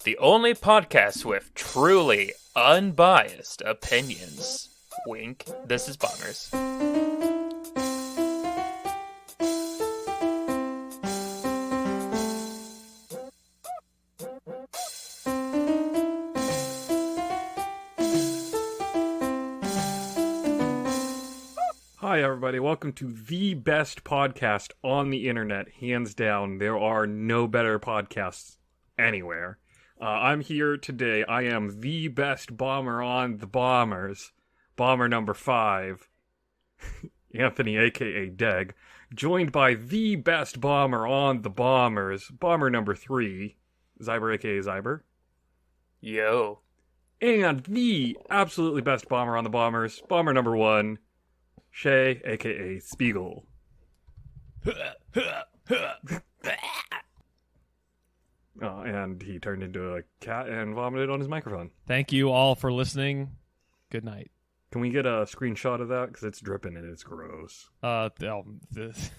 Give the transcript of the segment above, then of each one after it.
The only podcast with truly unbiased opinions. Wink. This is Bombers. Hi, everybody. Welcome to the best podcast on the internet. Hands down, there are no better podcasts anywhere. I'm here today. I am the best bomber on the Bombers. Bomber number 5, Anthony, a.k.a. Deg. Joined by the best bomber on the Bombers. Bomber number 3, Xiaber, a.k.a. Xiaber. Yo. And the absolutely best bomber on the Bombers. Bomber number 1, Shae, a.k.a. Spiegel. And he turned into a cat and vomited on his microphone. Thank you all for listening. Good night. Can we get a screenshot of that? Because it's dripping and it's gross. This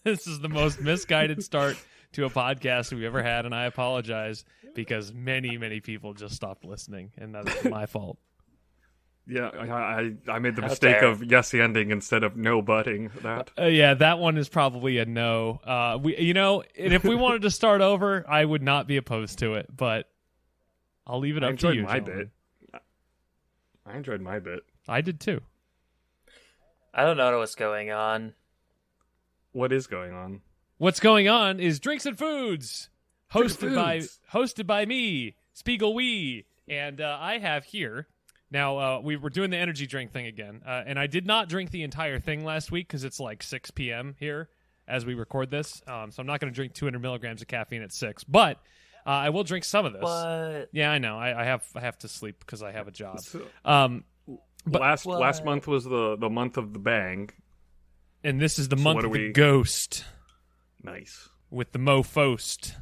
is the most misguided start to a podcast we've ever had, and I apologize because many, many people just stopped listening, and that's my fault. Yeah, I made the mistake of yes ending instead of no butting that. Yeah, that one is probably a no. And if we wanted to start over, I would not be opposed to it, but I'll leave it up to you. I enjoyed my bit. I did too. I don't know what's going on. What is going on? What's going on is Drinks and Foods, hosted by me, Spiegel Wee, and I have here. Now, we were doing the energy drink thing again, and I did not drink the entire thing last week because it's like 6 p.m. here as we record this, so I'm not going to drink 200 milligrams of caffeine at 6, but I will drink some of this. What? Yeah, I know. I have to sleep because I have a job. But last month was the month of the bang. And this is the month of the ghost. Nice. With the mofost.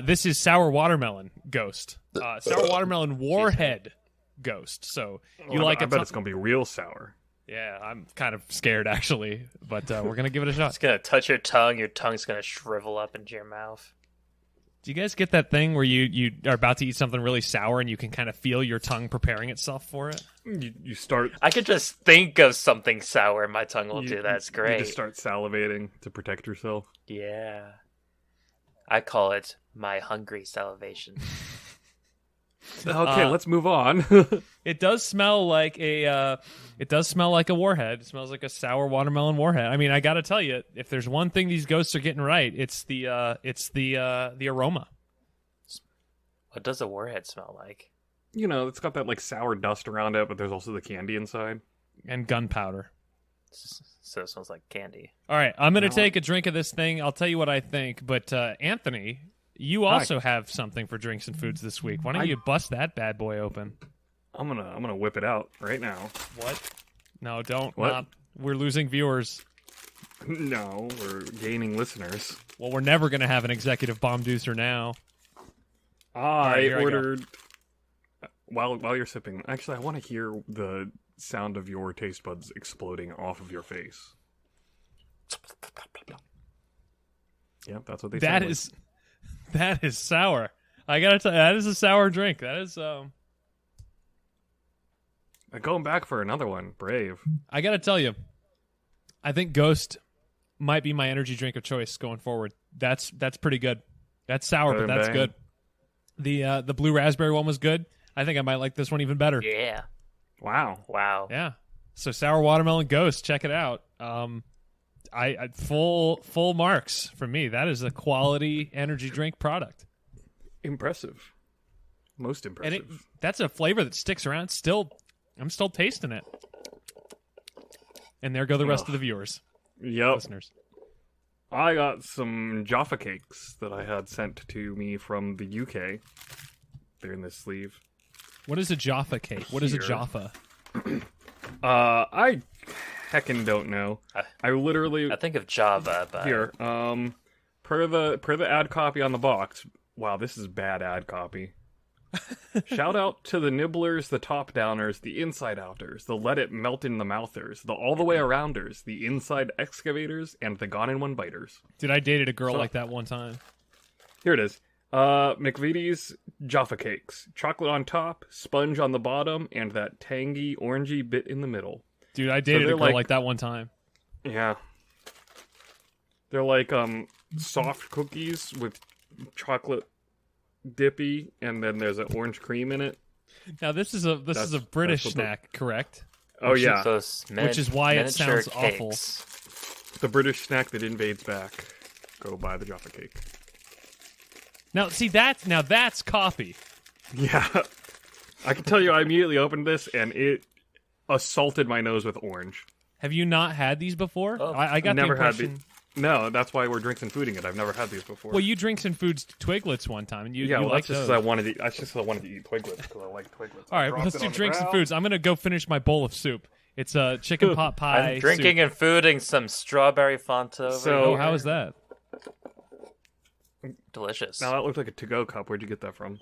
This is sour watermelon ghost. Sour watermelon warhead ghost. So you I bet it's gonna be real sour. Yeah, I'm kind of scared actually, but we're gonna give it a shot. It's gonna touch your tongue's gonna shrivel up into your mouth. Do you guys get that thing where you are about to eat something really sour and you can kind of feel your tongue preparing itself for it? You start. I could just think of something sour and my tongue will do that. It's great. You just start salivating to protect yourself. Yeah. I call it my hungry salivation. Okay, let's move on. It does smell like a warhead. It smells like a sour watermelon warhead. I mean, I got to tell you, if there's one thing these ghosts are getting right, it's the aroma. What does a warhead smell like? You know, it's got that like sour dust around it, but there's also the candy inside and gunpowder. So it smells like candy. All right, I'm gonna take a drink of this thing. I'll tell you what I think. But Anthony, you also have something for Drinks and Foods this week. Why don't you bust that bad boy open? I'm gonna whip it out right now. What? No, don't. What? We're losing viewers. No, we're gaining listeners. Well, we're never gonna have an executive bomb deucer now. I ordered. While you're sipping, actually, I want to hear the sound of your taste buds exploding off of your face. Yep, that's what they sound like. That is sour. I gotta tell you, that is a sour drink. That is going back for another one. Brave. I gotta tell you, I think Ghost might be my energy drink of choice going forward. That's pretty good. That's sour, but that's good. The blue raspberry one was good. I think I might like this one even better. Yeah. Wow. Yeah. So sour watermelon Ghost, check it out. I full marks from me. That is a quality energy drink product. Impressive. Most impressive. And that's a flavor that sticks around. I'm still tasting it. And there go the rest of the viewers. Yep. Listeners. I got some Jaffa cakes that I had sent to me from the UK. They're in this sleeve. What is a Jaffa cake? What is a Jaffa? I heckin' don't know. I think of Java, but here. Per the ad copy on the box. Wow, this is bad ad copy. Shout out to the nibblers, the top downers, the inside outers, the let it melt in the mouthers, the all the way arounders, the inside excavators, and the gone in one biters. Dude, I dated a girl like that one time. Here it is. McVitie's Jaffa Cakes. Chocolate on top, sponge on the bottom, and that tangy, orangey bit in the middle. Dude, I dated a girl like that one time. Yeah. They're like soft cookies with chocolate dippy, and then there's an orange cream in it. Now this is a British snack, correct? Oh yeah, which is why it sounds cakes. awful. The British snack that invades back. Go buy the Jaffa Cake. Now see that's copy. Yeah, I can tell you, I immediately opened this and it assaulted my nose with orange. Have you not had these before? Oh. I got never the impression. had No, that's why we're drinks and fooding it. I've never had these before. Well, you drinks and foods Twiglets one time, and you well, like that's just those. because I wanted to. I just wanted to eat Twiglets because I like Twiglets. All right, well, let's do drinks and foods. I'm gonna go finish my bowl of soup. It's a chicken pot pie. I'm drinking and fooding some strawberry Fanta over So- Oh, here. how is that? Delicious. Now that looks like a to-go cup. Where'd you get that from?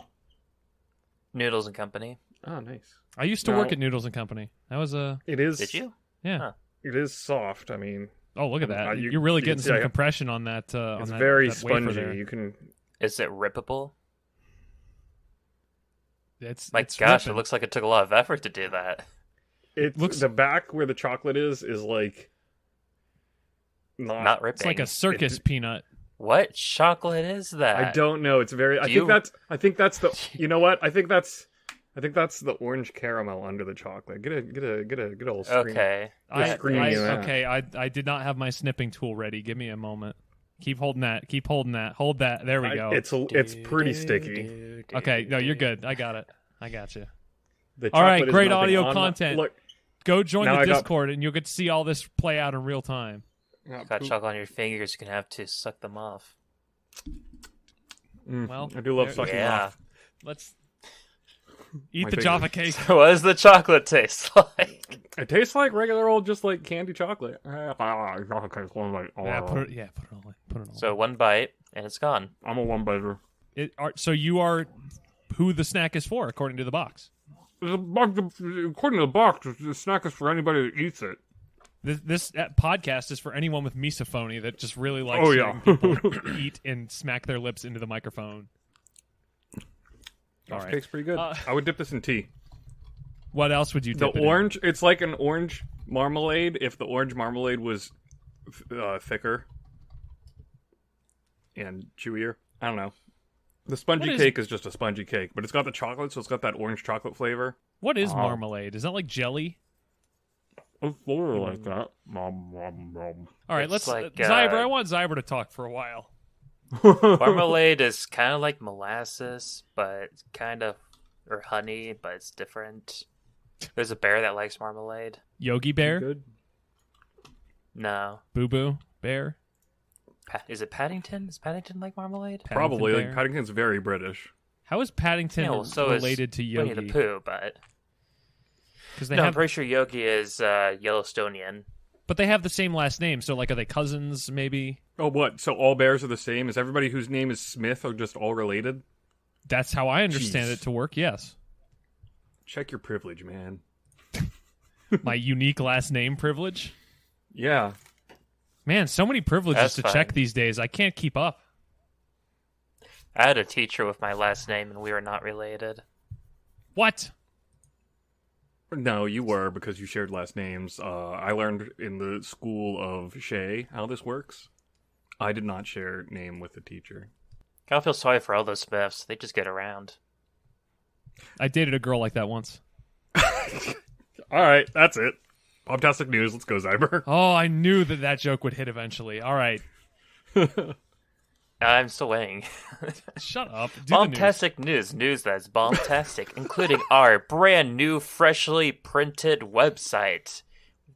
Noodles and Company. Oh, nice. I used to No. work at Noodles and Company. That was a It is. Did you? yeah. Huh. It is soft. I mean, Oh, look at that! You- You're really you getting can some see I- compression on that. it's on very that wafer spongy. there. You can. Is it rippable? It's My it's gosh, ripping. it looks like it took a lot of effort to do that. It Looks- the back where the chocolate is like Not ripping. It's like a circus peanut. What chocolate is that? I don't know. It's very. I think that's the. You know what? I think that's the orange caramel under the chocolate. Get a old screen. Okay. I did not have my snipping tool ready. Give me a moment. Keep holding that. Keep holding that. Hold that. There we go. It's pretty sticky. Okay, no, you're good. I got it. I got you. The All right, chocolate is great melting audio on content. Look, Go join Now the I got- Discord, and you'll get to see all this play out in real time. Got chocolate on your fingers, you're gonna have to suck them off. Well, I do love there- sucking Yeah. off. Let's eat My the fingers. Jaffa cake. What does the chocolate taste like? It tastes like regular old, just like candy chocolate. Yeah, put it all in. Put it all. So one bite and it's gone. I'm a one biter. So you are who the snack is for, according to the box. According to the box, the snack is for anybody that eats it. This podcast is for anyone with misophonia that just really likes Oh, yeah. hearing people eat and smack their lips into the microphone. All This right. tastes pretty good. I would dip this in tea. What else would you The dip it in? orange, it's like an orange marmalade if the orange marmalade was thicker and chewier. I don't know. The spongy What is- cake is just a spongy cake, but it's got the chocolate, so it's got that orange chocolate flavor. What is marmalade? Is that like jelly? It's literally like that. Nom, nom, nom. All right, It's let's like, Xiber. I want Xiber to talk for a while. Marmalade is kind of like molasses, but or honey, but it's different. There's a bear that likes marmalade. Yogi Bear, Good. No. Boo Boo Bear, Is it Paddington? Is Paddington like marmalade? Probably. Bear. Like, Paddington's very British. How is Paddington Yeah, well, so is related to Winnie Yogi? the Pooh, but Because they no, I'm have, pretty sure Yogi is Yellowstonian. but they have the same last name. So like, are they cousins? Maybe Oh, what? So all bears are the same? Is everybody whose name is Smith are just all related? that's how I understand Jeez. it to work. Yes, Check your privilege, man. my unique last name privilege. Yeah. Man, so many privileges That's to fine. check these days. I can't keep up. I had a teacher with my last name, and we were not related. What? No, you were because you shared last names. I learned in the school of Shae how this works. I did not share name with the teacher. I don't feel sorry for all those Smiths. They just get around. I dated a girl like that once. All right, that's it. Poptastic news. Let's go, Zyber. Oh, I knew that joke would hit eventually. All right, I'm still waiting. shut up. Do the news. Bombtastic news that's bombtastic, including our brand new, freshly printed website,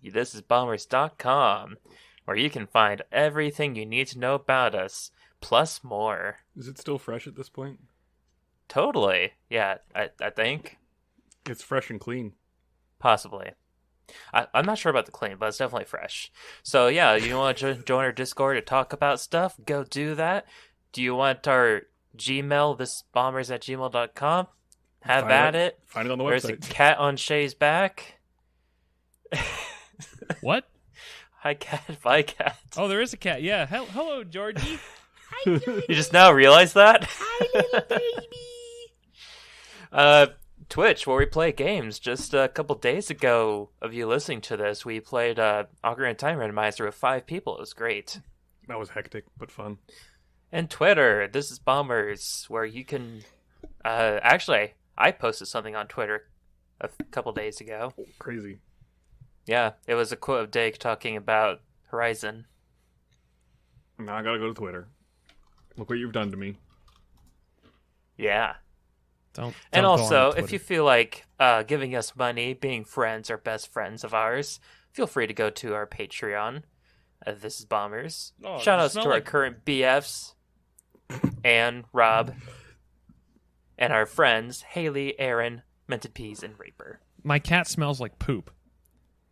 ThisIsBombers.com, where you can find everything you need to know about us, plus more. Is it still fresh at this point? Totally. Yeah, I think. It's fresh and clean. Possibly. I'm not sure about the clean, but it's definitely fresh. So yeah, you want to join our Discord to talk about stuff? Go do that. Do you want our Gmail, thisbombers@gmail.com? Have Find at it. it. Find it on the There's a website. cat on Shae's back. What? Hi cat, bye cat. Oh, there is a cat. Yeah. Hello, Georgie. You just now realize that? Twitch, where we play games. Just a couple days ago of you listening to this, we played Ocarina of Time Randomizer with 5 people. It was great. That was hectic, but fun. And Twitter, ThisIsBombers, where you can... actually, I posted something on Twitter a couple days ago. Oh, crazy. Yeah, it was a quote of Dake talking about Horizon. Now I gotta go to Twitter. Look what you've done to me. Yeah. Don't And go also, on if you Twitter. feel like giving us money, being friends or best friends of ours, feel free to go to our Patreon. This is Bombers. Oh, Shout you outs to smell our like- current BFs, Anne, Rob, and our friends, Haley, Aaron, Mented Peas, and Raper. My cat smells like poop.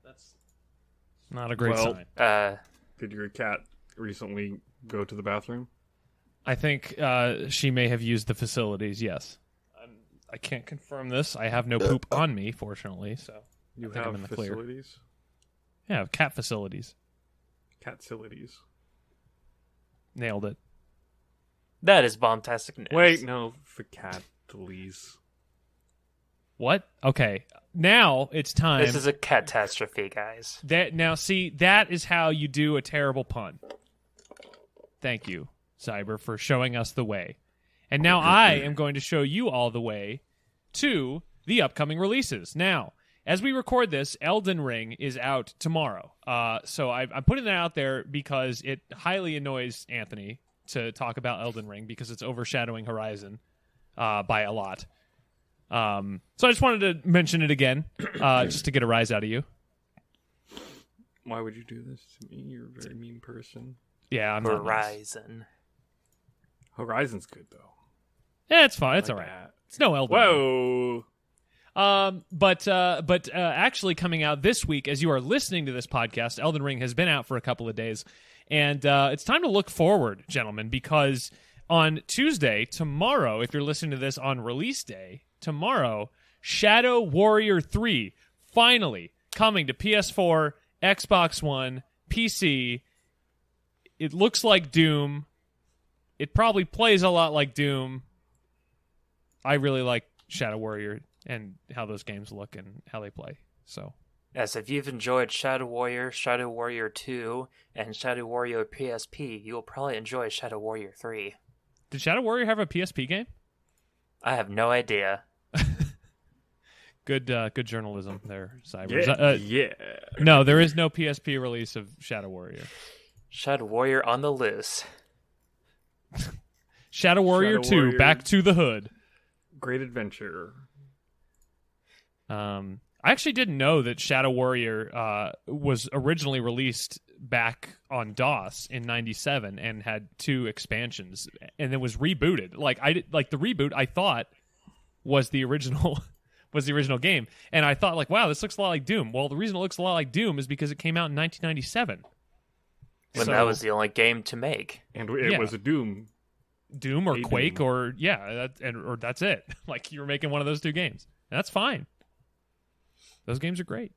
That's not a great Well, sign. Did your cat recently go to the bathroom? I think she may have used the facilities, yes. I can't confirm this. I have no poop on me, fortunately, so You I think I'm in have the clear. facilities? Yeah, cat facilities. Cat-cilities. Nailed it. That is bombastic news. Wait, no, for cat-lies. What? Okay. Now it's time. This is a catastrophe, guys. Now, see, that is how you do a terrible pun. Thank you, Xiaber, for showing us the way. And now I am going to show you all the way to the upcoming releases. Now, as we record this, Elden Ring is out tomorrow. So I'm putting that out there because it highly annoys Anthony to talk about Elden Ring because it's overshadowing Horizon by a lot. So I just wanted to mention it again, just to get a rise out of you. Why would you do this to me? You're a very mean person. Yeah, I'm not nice. Horizon. Horizon's good, though. Yeah, it's fine. It's Like all right. that. It's no Elden Ring. Whoa! But actually coming out this week, as you are listening to this podcast, Elden Ring has been out for a couple of days, and it's time to look forward, gentlemen, because on Tuesday, tomorrow, if you're listening to this on release day, tomorrow, Shadow Warrior 3, finally coming to PS4, Xbox One, PC. It looks like Doom. It probably plays a lot like Doom. I really like Shadow Warrior and how those games look and how they play. So, Yes, if you've enjoyed Shadow Warrior 2, and Shadow Warrior PSP, you will probably enjoy Shadow Warrior 3. did Shadow Warrior have a PSP game? I have no idea. Good journalism there, Cybers. Yeah, yeah. No, there is no PSP release of Shadow Warrior. Shadow Warrior on the loose. Shadow Warrior Shadow 2, Warrior. Back to the Hood. Great adventure. I actually didn't know that Shadow Warrior was originally released back on DOS in '97 and had 2 expansions, and then was rebooted. The reboot I thought was the original game, and I thought like, wow, this looks a lot like Doom. Well, the reason it looks a lot like Doom is because it came out in 1997. When So- that was the only game to make. And it Yeah. was a Doom. Doom or A Quake Doom. or or that's it. Like you were making one of those 2 games. And that's fine. Those games are great.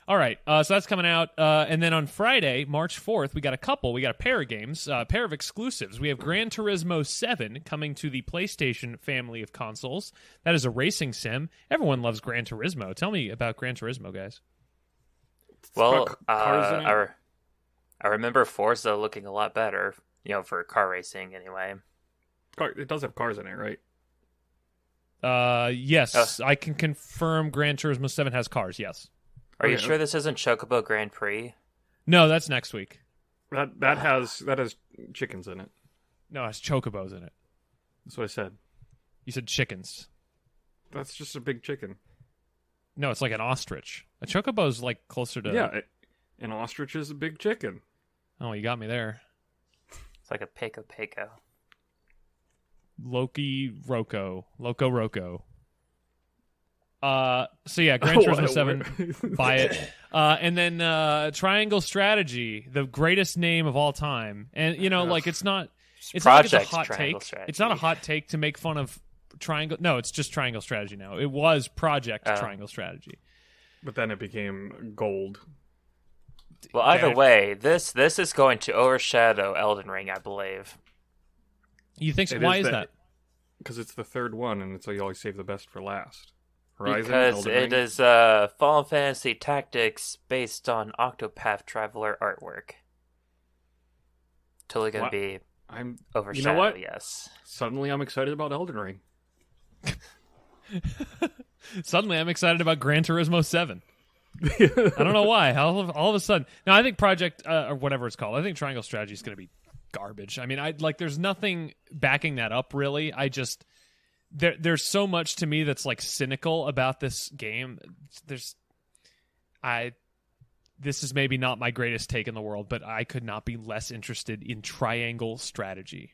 All right, so that's coming out, and then on Friday, March 4th, we got a pair of games, a pair of exclusives. We have Gran Turismo 7 coming to the PlayStation family of consoles. That is a racing sim. Everyone loves Gran Turismo. Tell me about Gran Turismo, guys. Well, got cars in it. I remember Forza looking a lot better, for car racing anyway. It does have cars in it, right? Yes, I can confirm Gran Turismo 7 has cars, yes. Are you Okay. sure this isn't Chocobo Grand Prix? No, that's next week. That has chickens in it. No, it has chocobos in it. That's what I said. You said chickens. That's just a big chicken. No, it's like an ostrich. A chocobo is like closer to... Yeah, an ostrich is a big chicken. Oh, you got me there. It's like a Peko. Loki Roko. Loco Roko. So yeah, Gran Turismo 7, buy it. And then Triangle Strategy, the greatest name of all time. And it's not like it's a Project hot Triangle take. Strategy. It's not a hot take to make fun of Triangle. No, it's just Triangle Strategy now. It was Project Triangle Strategy. But then it became gold. Well, either way, this is going to overshadow Elden Ring, I believe. You think so? Why is that? Because it's the third one, and so you always save the best for last. Horizon, Because Elden it Ring. is Final Fantasy Tactics based on Octopath Traveler artwork. Totally going to be overshadowed, You know what? yes. Suddenly I'm excited about Elden Ring. Suddenly, I'm excited about Gran Turismo 7. I don't know why. All of a sudden, no. I think Project or whatever it's called. I think Triangle Strategy is going to be garbage. I mean, there's nothing backing that up really. There's so much to me that's like cynical about this game. This is maybe not my greatest take in the world, but I could not be less interested in Triangle Strategy.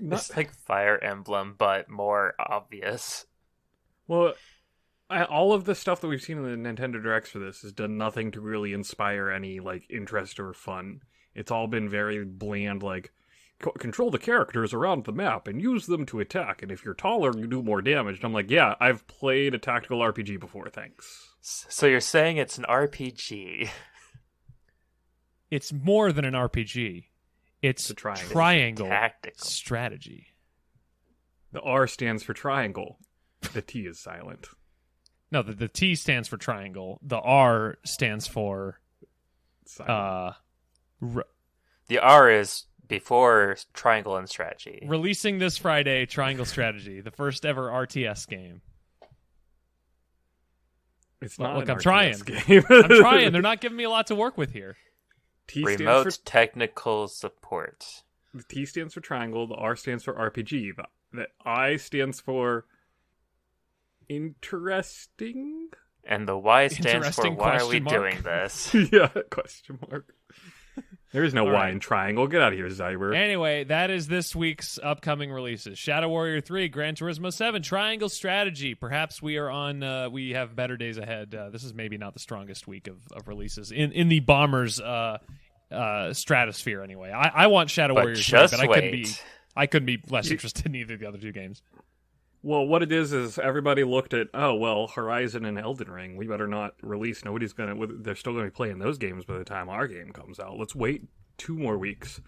It's like Fire Emblem, but more obvious. Well, all of the stuff that we've seen in the Nintendo Directs for this has done nothing to really inspire any like interest or fun. It's all been very bland, like control the characters around the map and use them to attack. And if you're taller, you do more damage. And I'm like, yeah, I've played a tactical RPG before. Thanks. So you're saying it's an RPG? It's more than an RPG. It's a triangle tactical strategy. The R stands for triangle. The T is silent. No, the T stands for triangle. The R stands for silent. The R is before triangle and strategy. Releasing this Friday, Triangle Strategy, the first ever RTS game. It's not look, an I'm RTS trying. game. I'm trying. They're not giving me a lot to work with here. T Remote technical support. The T stands for triangle. The R stands for RPG. The I stands for interesting. And the Y stands for why are we question mark? doing this? Yeah, question mark. There is no Y in triangle. Get out of here, Xiaber. Anyway, that is this week's upcoming releases. Shadow Warrior 3, Gran Turismo 7, Triangle Strategy. Perhaps we are on, we have better days ahead. This is maybe not the strongest week of releases in the Bombers stratosphere anyway. I want Shadow Warrior 3, but I couldn't be less interested in either of the other two games. Well, what it is everybody looked at, Horizon and Elden Ring. We better not release. They're still going to be playing those games by the time our game comes out. Let's wait 2 more weeks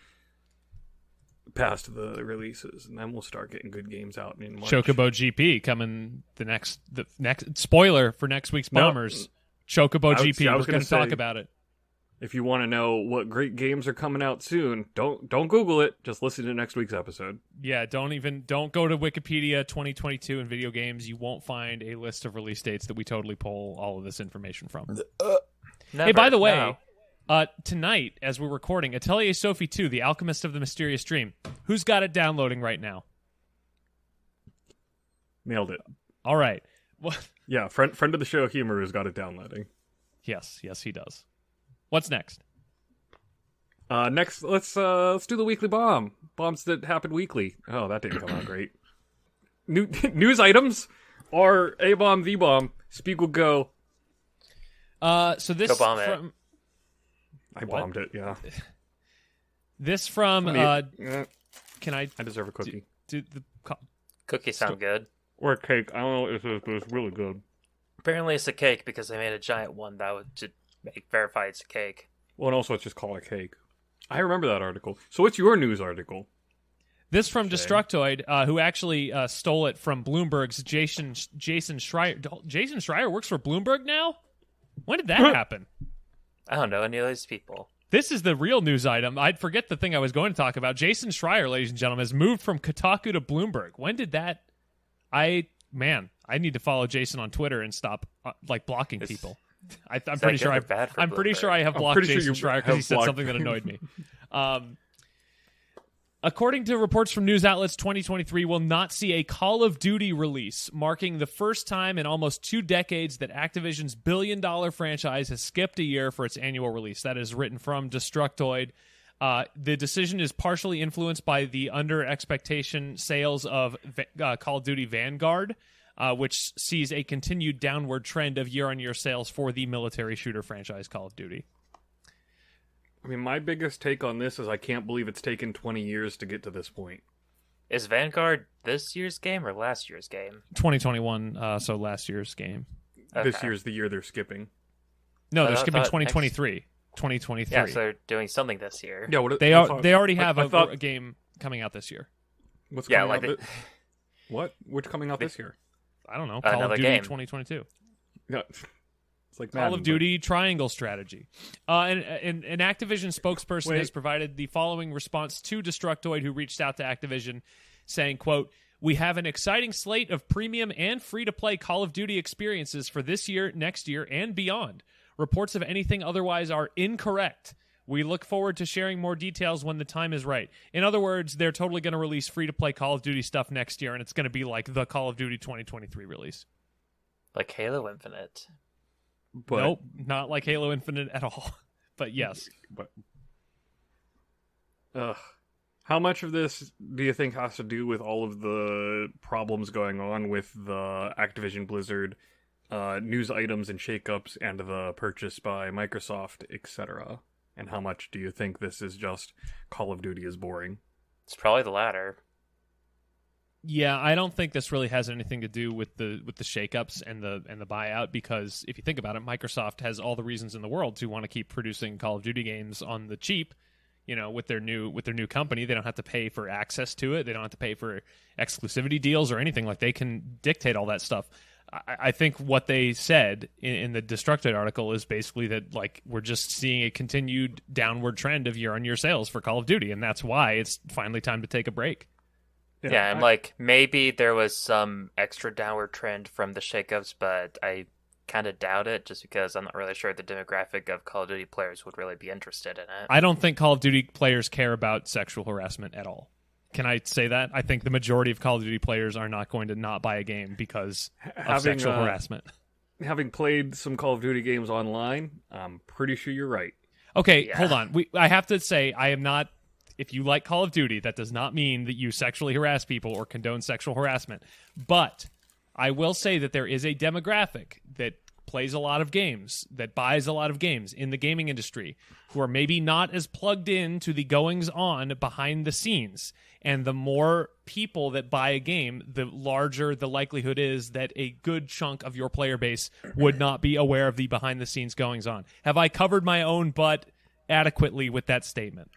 past the releases, and then we'll start getting good games out in March. Chocobo GP coming the next spoiler for next week's Bombers. Chocobo GP. We're going to talk about it. If you want to know what great games are coming out soon, don't Google it. Just listen to next week's episode. Yeah, don't go to Wikipedia 2022 in video games. You won't find a list of release dates that we totally pull all of this information from. Never, hey, by the way, tonight as we're recording, Atelier Sophie 2, The Alchemist of the Mysterious Dream. Who's got it downloading right now? Nailed it. All right. Well, yeah, friend of the show, Humor, has got it downloading. Yes, he does. What's next? Next, let's do the weekly bomb. Bombs that happen weekly. Oh, that didn't come out great. News items are A bomb, V bomb. Spiegel go. So this go bomb from. I bombed it. Yeah. This from. Can I? I deserve a cookie. Cookies sound good. Or a cake. I don't know if it's really good. Apparently, it's a cake because I made a giant one that would verify it's a cake. Well, and also it's just called a cake. I remember that article. So what's your news article? This from Destructoid, who actually stole it from Bloomberg's Jason Schreier. Jason Schreier works for Bloomberg now? When did that happen? I don't know any of those people. This is the real news item. I'd forget the thing I was going to talk about. Jason Schreier, ladies and gentlemen, has moved from Kotaku to Bloomberg. When did that? I need to follow Jason on Twitter and stop blocking people. I'm pretty sure I have blocked Jason Schreier because he said something that annoyed me. According to reports from news outlets, 2023 will not see a Call of Duty release, marking the first time in almost 2 decades that Activision's billion-dollar franchise has skipped a year for its annual release. That is written from Destructoid. The decision is partially influenced by the under-expectation sales of Call of Duty Vanguard, which sees a continued downward trend of year-on-year sales for the military shooter franchise Call of Duty. I mean, my biggest take on this is I can't believe it's taken 20 years to get to this point. Is Vanguard this year's game or last year's game? 2021, so last year's game. Okay. This year's the year they're skipping. No, I they're thought skipping next- 2023. 2023. Yeah, so they're doing something this year. Yeah, what, They I are. thought- They already have I thought- a game coming out this year. What's Yeah, coming like out? What? Which coming out this year? I don't know. Call Another of Duty game. 2022. Yeah, it's like Call Madden, of Duty Triangle Strategy. And an Activision spokesperson Wait. has provided the following response to Destructoid, who reached out to Activision, saying, quote, "We have an exciting slate of premium and free-to-play Call of Duty experiences for this year, next year, and beyond. Reports of anything otherwise are incorrect. We look forward to sharing more details when the time is right." In other words, they're totally going to release free-to-play Call of Duty stuff next year, and it's going to be like the Call of Duty 2023 release. Like Halo Infinite. but, Nope, not like Halo Infinite at all. But yes. But, how much of this do you think has to do with all of the problems going on with the Activision Blizzard news items and shakeups and the purchase by Microsoft, etc.? And how much do you think this is just Call of Duty is boring? It's probably the latter. Yeah, I don't think this really has anything to do with the shakeups and the buyout, because if you think about it, Microsoft has all the reasons in the world to want to keep producing Call of Duty games on the cheap. You know, with their new company, they don't have to pay for access to it. They don't have to pay for exclusivity deals or anything. Like, they can dictate all that stuff. I think what they said in the Destructoid article is basically that, like, we're just seeing a continued downward trend of year-on-year sales for Call of Duty, and that's why it's finally time to take a break. Yeah, and like maybe there was some extra downward trend from the shakeups, but I kind of doubt it, just because I'm not really sure the demographic of Call of Duty players would really be interested in it. I don't think Call of Duty players care about sexual harassment at all. Can I say that? I think the majority of Call of Duty players are not going to not buy a game because of sexual harassment. Having played some Call of Duty games online, I'm pretty sure you're right. Okay, Yeah. hold on. I have to say, I am not... If you like Call of Duty, that does not mean that you sexually harass people or condone sexual harassment. But I will say that there is a demographic that plays a lot of games, that buys a lot of games in the gaming industry, who are maybe not as plugged in to the goings-on behind the scenes. And the more people that buy a game, the larger the likelihood is that a good chunk of your player base would not be aware of the behind-the-scenes goings-on. Have I covered my own butt adequately with that statement?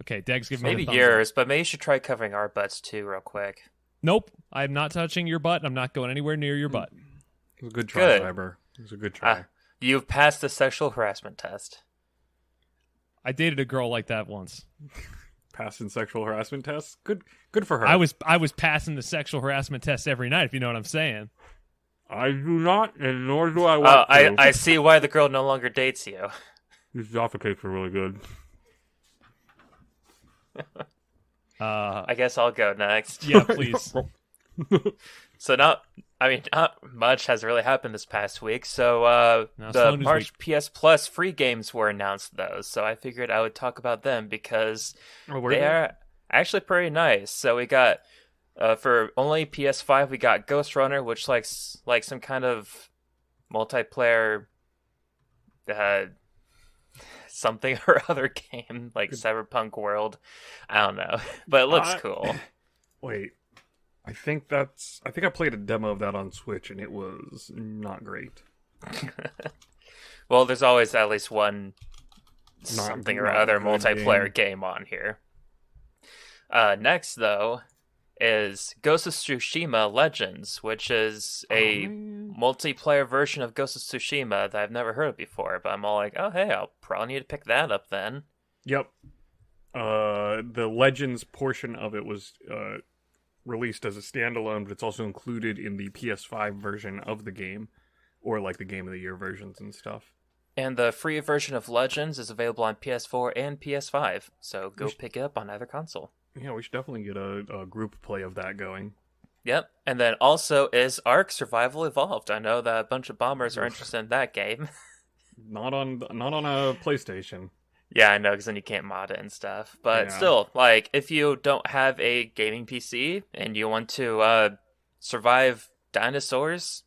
Okay, Deg's giving me Maybe a thumbs yours, up. but maybe you should try covering our butts too, real quick. Nope, I'm not touching your butt. I'm not going anywhere near your butt. It was a good try, Good. Xiaber. It was a good try. You've passed the sexual harassment test. I dated a girl like that once. Passing sexual harassment tests. Good for her. I was passing the sexual harassment test every night, if you know what I'm saying. I do not, and nor do I want to. I see why the girl no longer dates you. These Jaffa cakes are really good. I guess I'll go next. Yeah, please. So not much has really happened this past week. So No, the slow news March week. PS Plus free games were announced, though. So I figured I would talk about them because they are actually pretty nice. So we got for only PS5, we got Ghost Runner, which like some kind of multiplayer something or other game, like Cyberpunk World. I don't know, but it looks cool. Wait. I think I played a demo of that on Switch, and it was not great. Well, there's always at least one something or not other good multiplayer game on here. Next, though, is Ghost of Tsushima Legends, which is a multiplayer version of Ghost of Tsushima that I've never heard of before. But I'm all like, oh, hey, I'll probably need to pick that up then. Yep. The Legends portion of it was released as a standalone, but it's also included in the PS5 version of the game, or like the Game of the Year versions and stuff. And the free version of Legends is available on PS4 and PS5, so go pick it up on either console. Yeah, we should definitely get a group play of that going. Yep, and then also is Ark Survival Evolved. I know that a bunch of bombers are interested in that game. Not on a PlayStation. Yeah, I know, because then you can't mod it and stuff. But Yeah. still, like, if you don't have a gaming PC and you want to survive dinosaurs,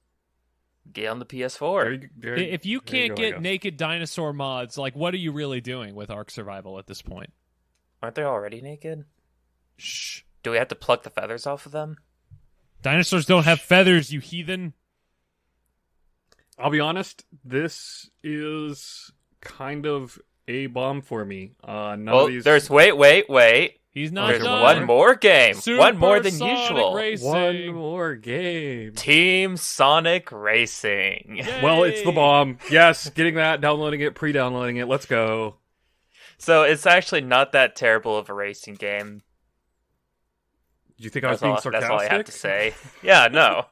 get on the PS4. If you can't go, I get guess. naked dinosaur mods, like, what are you really doing with Ark Survival at this point? Aren't they already naked? Shh. Do we have to pluck the feathers off of them? Dinosaurs don't have feathers, you heathen. I'll be honest, this is kind of a bomb for me. None of these... there's wait. He's not There's done. one more game. One more than Supersonic usual. Racing. One more game. Team Sonic Racing. Yay! Well, it's the bomb. Yes, getting that, downloading it, pre-downloading it. Let's go. So it's actually not that terrible of a racing game. Do you think I was being sarcastic? That's all I have to say. Yeah, no.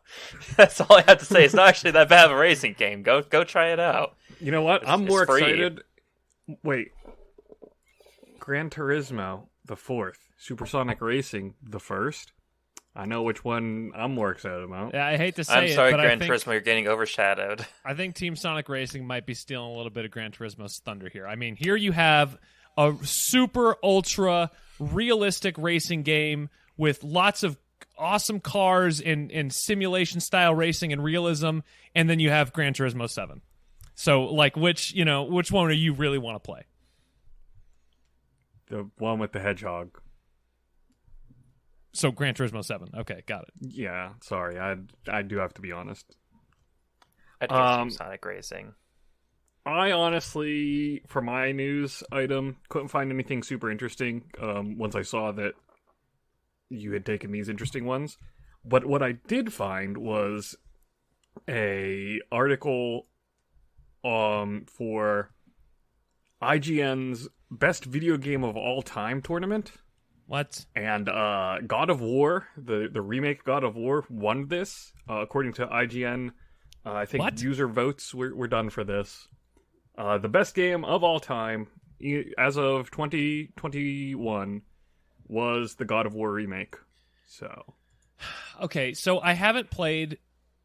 That's all I have to say. It's not actually that bad of a racing game. Go try it out. You know what? I'm more it's free. excited. Wait. Gran Turismo, the 4th. Supersonic Racing, the 1st. I know which one I'm more excited about. Yeah, I hate to say I'm sorry, it, but Gran Turismo, you're getting overshadowed. I think Team Sonic Racing might be stealing a little bit of Gran Turismo's thunder here. I mean, here you have a super ultra realistic racing game with lots of awesome cars and simulation style racing and realism, and then you have Gran Turismo 7. So, like, which one do you really want to play? The one with the hedgehog. So, Gran Turismo 7. Okay, got it. Yeah, sorry. I do have to be honest. I do Team Sonic Racing. I honestly, for my news item, couldn't find anything super interesting once I saw that you had taken these interesting ones. But what I did find was a article for IGN's Best Video Game of All Time tournament. What? And God of War, the remake God of War, won this. According to IGN, I think user votes were done for this. The best game of all time, as of 2021, was the God of War remake. So, okay, so I haven't played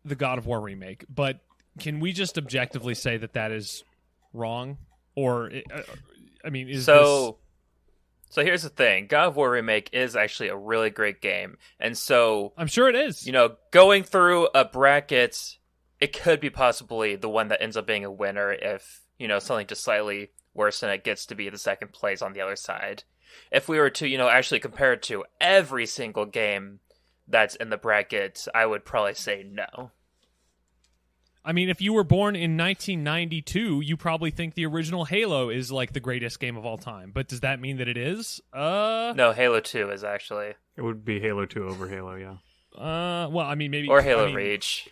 the God of War remake, but can we just objectively say that is wrong? Or, I mean, is this... So here's the thing. God of War Remake is actually a really great game. And so... I'm sure it is. Going through a bracket, it could be possibly the one that ends up being a winner if, something just slightly worse than it gets to be the second place on the other side. If we were to, actually compare it to every single game that's in the bracket, I would probably say no. I mean, if you were born in 1992, you probably think the original Halo is like the greatest game of all time. But does that mean that it is? No, Halo 2 is actually. It would be Halo 2 over Halo, yeah. Well, I mean, maybe... Or Halo Reach.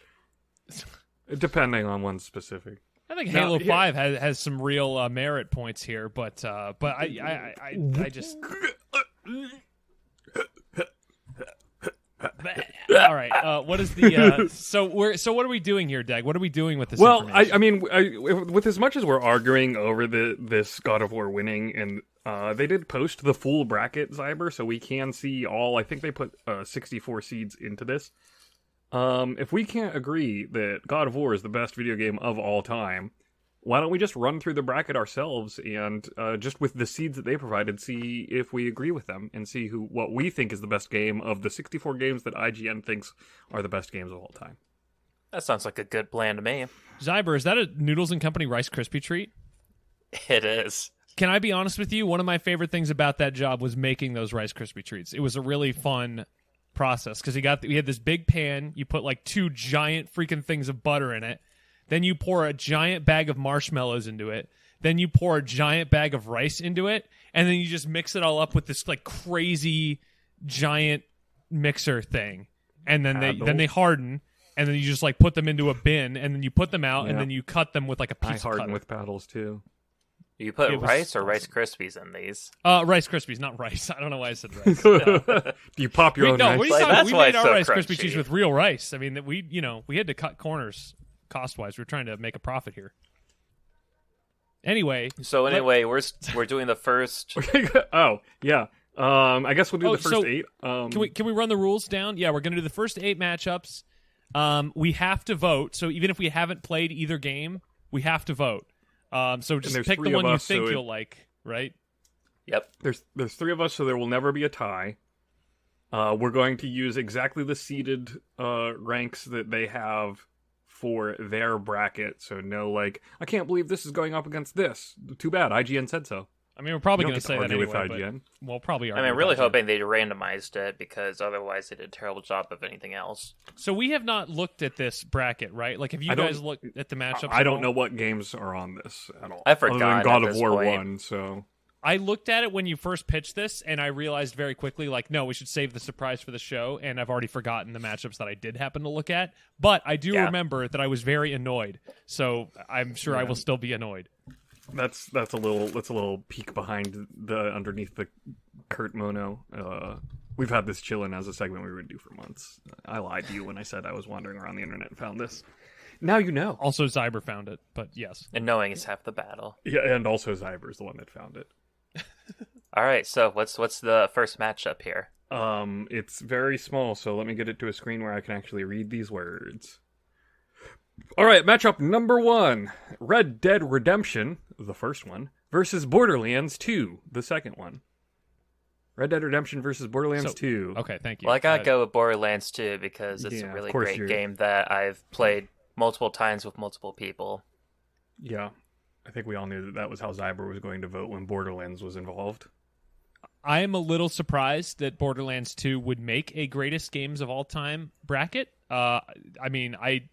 Depending on one specific. I think Halo 5 has some real merit points here, but I just... All right. What is the so what are we doing here, Dag? What are we doing with this? Well, I mean, with as much as we're arguing over this God of War winning, and they did post the full bracket, Xiaber, so we can see all. I think they put 64 seeds into this. If we can't agree that God of War is the best video game of all time, why don't we just run through the bracket ourselves and just with the seeds that they provided, see if we agree with them and see what we think is the best game of the 64 games that IGN thinks are the best games of all time. That sounds like a good plan to me. Xiaber, is that a Noodles and Company Rice Krispie treat? It is. Can I be honest with you? One of my favorite things about that job was making those Rice Krispie treats. It was a really fun process because we had this big pan. You put like 2 giant freaking things of butter in it. Then you pour a giant bag of marshmallows into it. Then you pour a giant bag of rice into it. And then you just mix it all up with this like crazy giant mixer thing. And then they harden. And then you just like put them into a bin. And then you put them out. Yeah. And then you cut them with like a pizza cutter. I harden with paddles too. You put rice or Rice Krispies in these? Rice Krispies, not rice. I don't know why I said rice. Do you pop your own rice? We made our Rice Krispie treats with real rice. I mean, we had to cut corners cost-wise. We're trying to make a profit here. Anyway. We're doing the first... Oh, yeah. I guess we'll do the first 8. Can we run the rules down? Yeah, we're going to do the first 8 matchups. We have to vote. So even if we haven't played either game, we have to vote. So just pick the one you think you'll like, right? Yep. There's 3 of us, so there will never be a tie. We're going to use exactly the seeded ranks that they have for their bracket. So no, like, I can't believe this is going up against this. Too bad. IGN said so. I mean, we're probably You going don't to get say that argue with anyway. IGN. But we'll probably I argue mean, with really IGN. hoping they randomized it because otherwise they did a terrible job of anything else. So we have not looked at this bracket, right? Like, have you guys looked at the matchups? I at don't all? know what games are on this at all. I forgot Other than God at of this War point. 1, so... I looked at it when you first pitched this, and I realized very quickly, like, no, we should save the surprise for the show, and I've already forgotten the matchups that I did happen to look at. But I do remember that I was very annoyed, so I'm sure I will still be annoyed. That's a little peek behind the underneath the Kurt Mono. We've had this chilling as a segment we would do for months. I lied to you when I said I was wandering around the internet and found this. Now you know. Also, Xiaber found it, but yes. And knowing is half the battle. Yeah, and also Xiber is the one that found it. All right, so what's the first matchup here? It's very small, so let me get it to a screen where I can actually read these words. All right, matchup number 1. Red Dead Redemption, the first one, versus Borderlands 2, the second one. Red Dead Redemption versus Borderlands 2. Okay, thank you. Well, I gotta go with Borderlands 2 because it's a really great game that I've played multiple times with multiple people. Yeah, I think we all knew that was how Xiber was going to vote when Borderlands was involved. I am a little surprised that Borderlands 2 would make a greatest games of all time bracket. I mean, I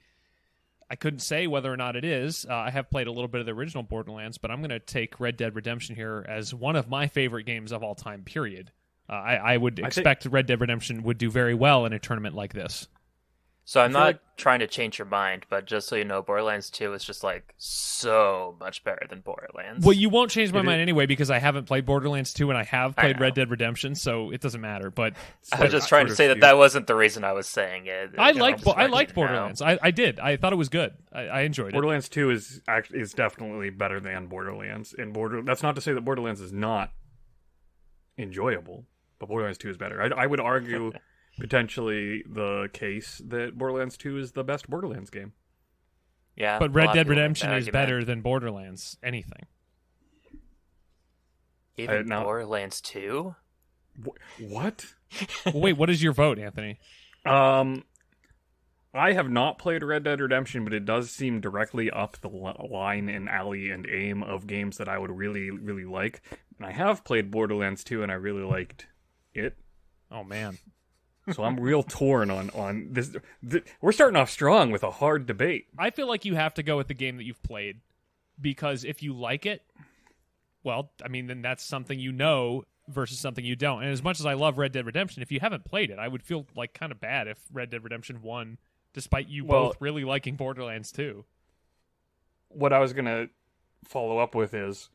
couldn't say whether or not it is. I have played a little bit of the original Borderlands, but I'm going to take Red Dead Redemption here as one of my favorite games of all time, period. I would expect Red Dead Redemption would do very well in a tournament like this. So I'm not trying to change your mind, but just so you know, Borderlands 2 is just like so much better than Borderlands. Well, you won't change my mind anyway because I haven't played Borderlands 2 and I have played Red Dead Redemption, so it doesn't matter. But I was just trying to say that wasn't the reason I was saying it. I liked Borderlands. I did. I thought it was good. I enjoyed Borderlands 2 is definitely better than Borderlands. That's not to say that Borderlands is not enjoyable, but Borderlands 2 is better. I would argue potentially the case that Borderlands 2 is the best Borderlands game. Yeah, but Red Dead Redemption is better than Borderlands anything. Even Borderlands 2? What? Wait, what is your vote, Anthony? I have not played Red Dead Redemption, but it does seem directly up the line in alley and aim of games that I would really, really like. And I have played Borderlands 2, and I really liked it. Oh, man. So I'm real torn on this. We're starting off strong with a hard debate. I feel like you have to go with the game that you've played, because if you like it, well, I mean, then that's something you know versus something you don't. And as much as I love Red Dead Redemption, if you haven't played it, I would feel like kind of bad if Red Dead Redemption won, despite you both really liking Borderlands 2. What I was going to follow up with is,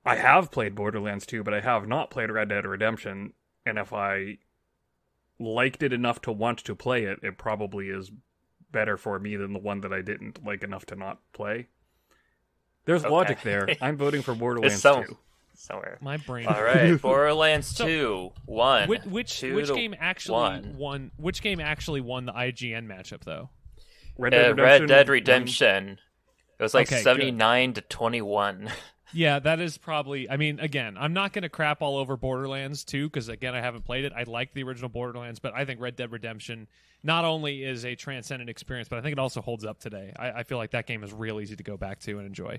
I have played Borderlands 2, but I have not played Red Dead Redemption, and if I liked it enough to want to play it, it probably is better for me than the one that I didn't like enough to not play. There's logic there. I'm voting for Borderlands 2. Somewhere. My brain. All right, Borderlands 2 won. Which game actually won? Which game actually won the IGN matchup though? Red Dead Redemption. It was like 79 to 21. Yeah, that is probably... I mean, again, I'm not going to crap all over Borderlands 2, because, again, I haven't played it. I like the original Borderlands, but I think Red Dead Redemption not only is a transcendent experience, but I think it also holds up today. I feel like that game is real easy to go back to and enjoy.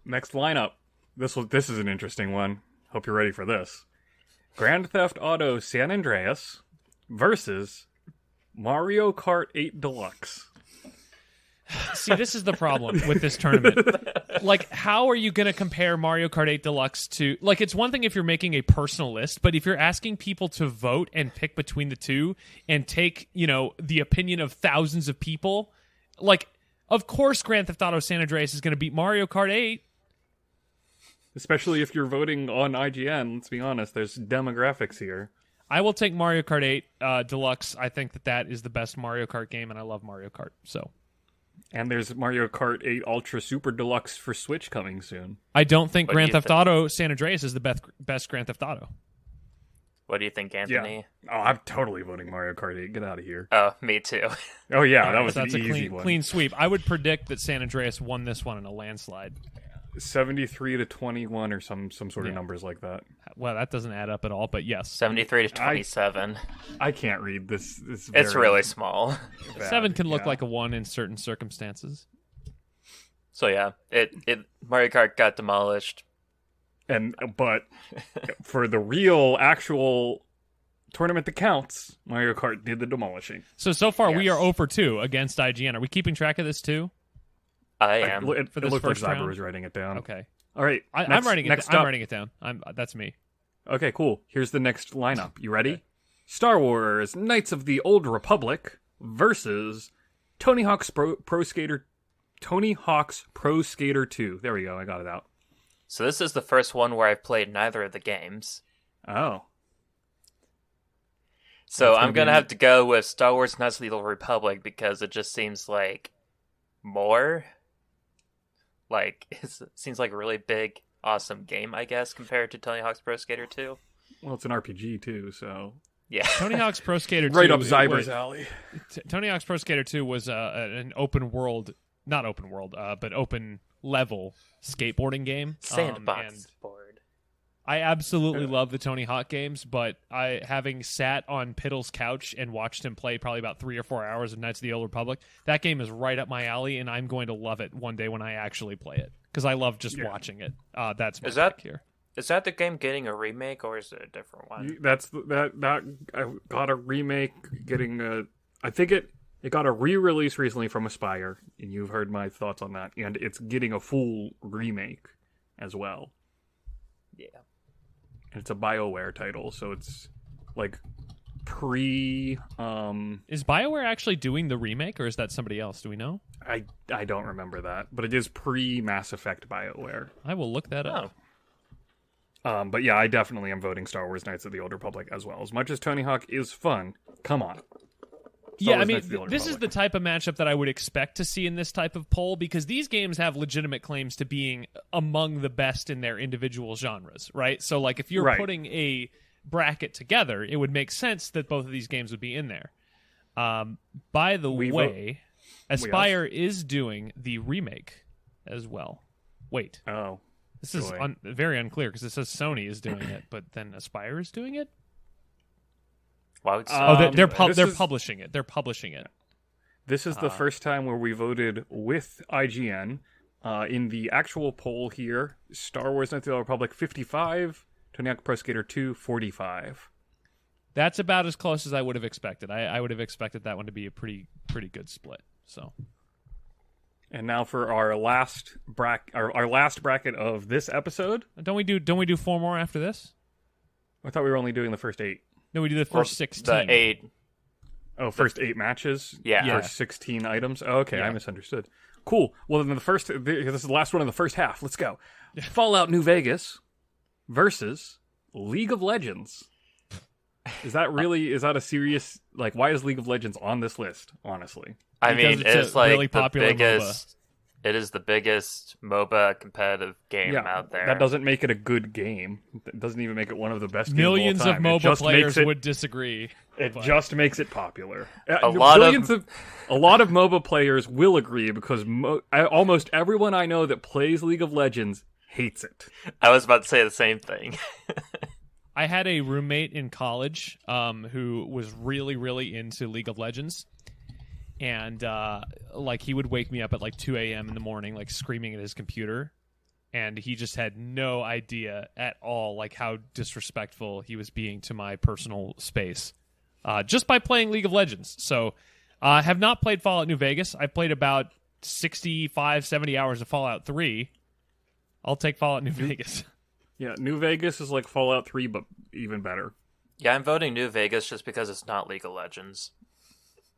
Next lineup. This is an interesting one. Hope you're ready for this. Grand Theft Auto San Andreas versus Mario Kart 8 Deluxe. See, this is the problem with this tournament. Like, how are you going to compare Mario Kart 8 Deluxe to... Like, it's one thing if you're making a personal list, but if you're asking people to vote and pick between the two and take, the opinion of thousands of people, like, of course Grand Theft Auto San Andreas is going to beat Mario Kart 8. Especially if you're voting on IGN, let's be honest, there's demographics here. I will take Mario Kart 8 Deluxe. I think that is the best Mario Kart game, and I love Mario Kart, so... And there's Mario Kart 8 Ultra Super Deluxe for Switch coming soon. I don't think Grand Theft Auto San Andreas is the best Grand Theft Auto. What do you think, Anthony? Yeah. Oh, I'm totally voting Mario Kart 8. Get out of here. Oh, me too. Oh, yeah, that was an easy one. Clean sweep. I would predict that San Andreas won this one in a landslide. 73 to 21 or some sort of numbers like that. Well, that doesn't add up at all, but yes. 73 to 27. I can't read this. It's really small. Bad. 7 can look like a 1 in certain circumstances. So yeah, it Mario Kart got demolished. But for the real, actual tournament that counts, Mario Kart did the demolishing. So far, we Yes. are 0 for 2 against IGN. Are we keeping track of this too? I am. It For this looked like first Xiber round? was writing it down. Okay. All right. I'm writing it. Next I'm up. writing it down. That's me. Okay, cool. Here's the next lineup. You ready? Star Wars: Knights of the Old Republic versus Tony Hawk's Pro Skater 2. There we go. I got it out. So this is the first one where I've played neither of the games. Oh. So That's I'm gonna gonna be- have to go with Star Wars: Knights of the Old Republic because it just seems like more. Like it seems like a really big, awesome game, I guess, compared to Tony Hawk's Pro Skater 2. Well, it's an RPG too, so Yeah. Tony Hawk's Pro Skater 2. right up Xiber's alley. Tony Hawk's Pro Skater 2 was an open world, not open world, but open level skateboarding game. Sandbox And board. I absolutely love the Tony Hawk games, but having sat on Piddle's couch and watched him play probably about 3 or 4 hours of Knights of the Old Republic, that game is right up my alley, and I'm going to love it one day when I actually play it because I love just watching it. That's my pick here. Is that the game getting a remake or is it a different one? That got a remake. I think it got a re-release recently from Aspire, and you've heard my thoughts on that. And it's getting a full remake as well. Yeah. And it's a BioWare title, so it's like pre. Is BioWare actually doing the remake, or is that somebody else? Do we know? I don't remember that, but it is pre Mass Effect BioWare. I will look that up. But yeah, I definitely am voting Star Wars: Knights of the Old Republic as well. As much as Tony Hawk is fun, come on. Yeah, I Wars: mean, Knights of the Old this is Republic. the type of matchup that I would expect to see in this type of poll because these games have legitimate claims to being among the best in their individual genres, right? So, like, if you're Right. putting a bracket together, it would make sense that both of these games would be in there. By the way, Aspire is doing the remake as well. Wait, Oh, this is boy. very unclear because it says Sony is doing it, but then Aspire is doing it? Why would Oh, they're this is- publishing it. They're publishing it. This is the first time where we voted with IGN. In the actual poll here, Star Wars: Knights of the Old Republic 55, Tony Hawk Pro Skater 2 45. That's about as close as I would have expected. I would have expected that one to be a pretty good split. So And now for our last bracket of this episode. don't we do 4 more after this? I thought we were only doing the first 8. No, we do the first 16. The 8. Oh, first 8 matches? Yeah. Yeah. First 16 items? Oh, okay, I Yeah. misunderstood. Cool. Well, then this is the last one in the first half. Let's go. Fallout New Vegas versus League of Legends. Is that a serious, like, why is League of Legends on this list, honestly? I Because mean, it's a it's like really the popular biggest. It is the biggest MOBA competitive game out there. That doesn't make it a good game. That doesn't even make it one of the best Millions games of of all time. mobile players would disagree. It just makes it popular. A lot of MOBA players will agree because almost everyone I know that plays League of Legends hates it. I was about to say the same thing. I had a roommate in college who was really, really into League of Legends. And like he would wake me up at like 2 a.m. in the morning, like screaming at his computer. And he just had no idea at all like how disrespectful he was being to my personal space just by playing League of Legends. So I have not played Fallout New Vegas. I've played about 65, 70 hours of Fallout 3. I'll take Fallout New Vegas. Yeah, New Vegas is like Fallout 3, but even better. Yeah, I'm voting New Vegas just because it's not League of Legends.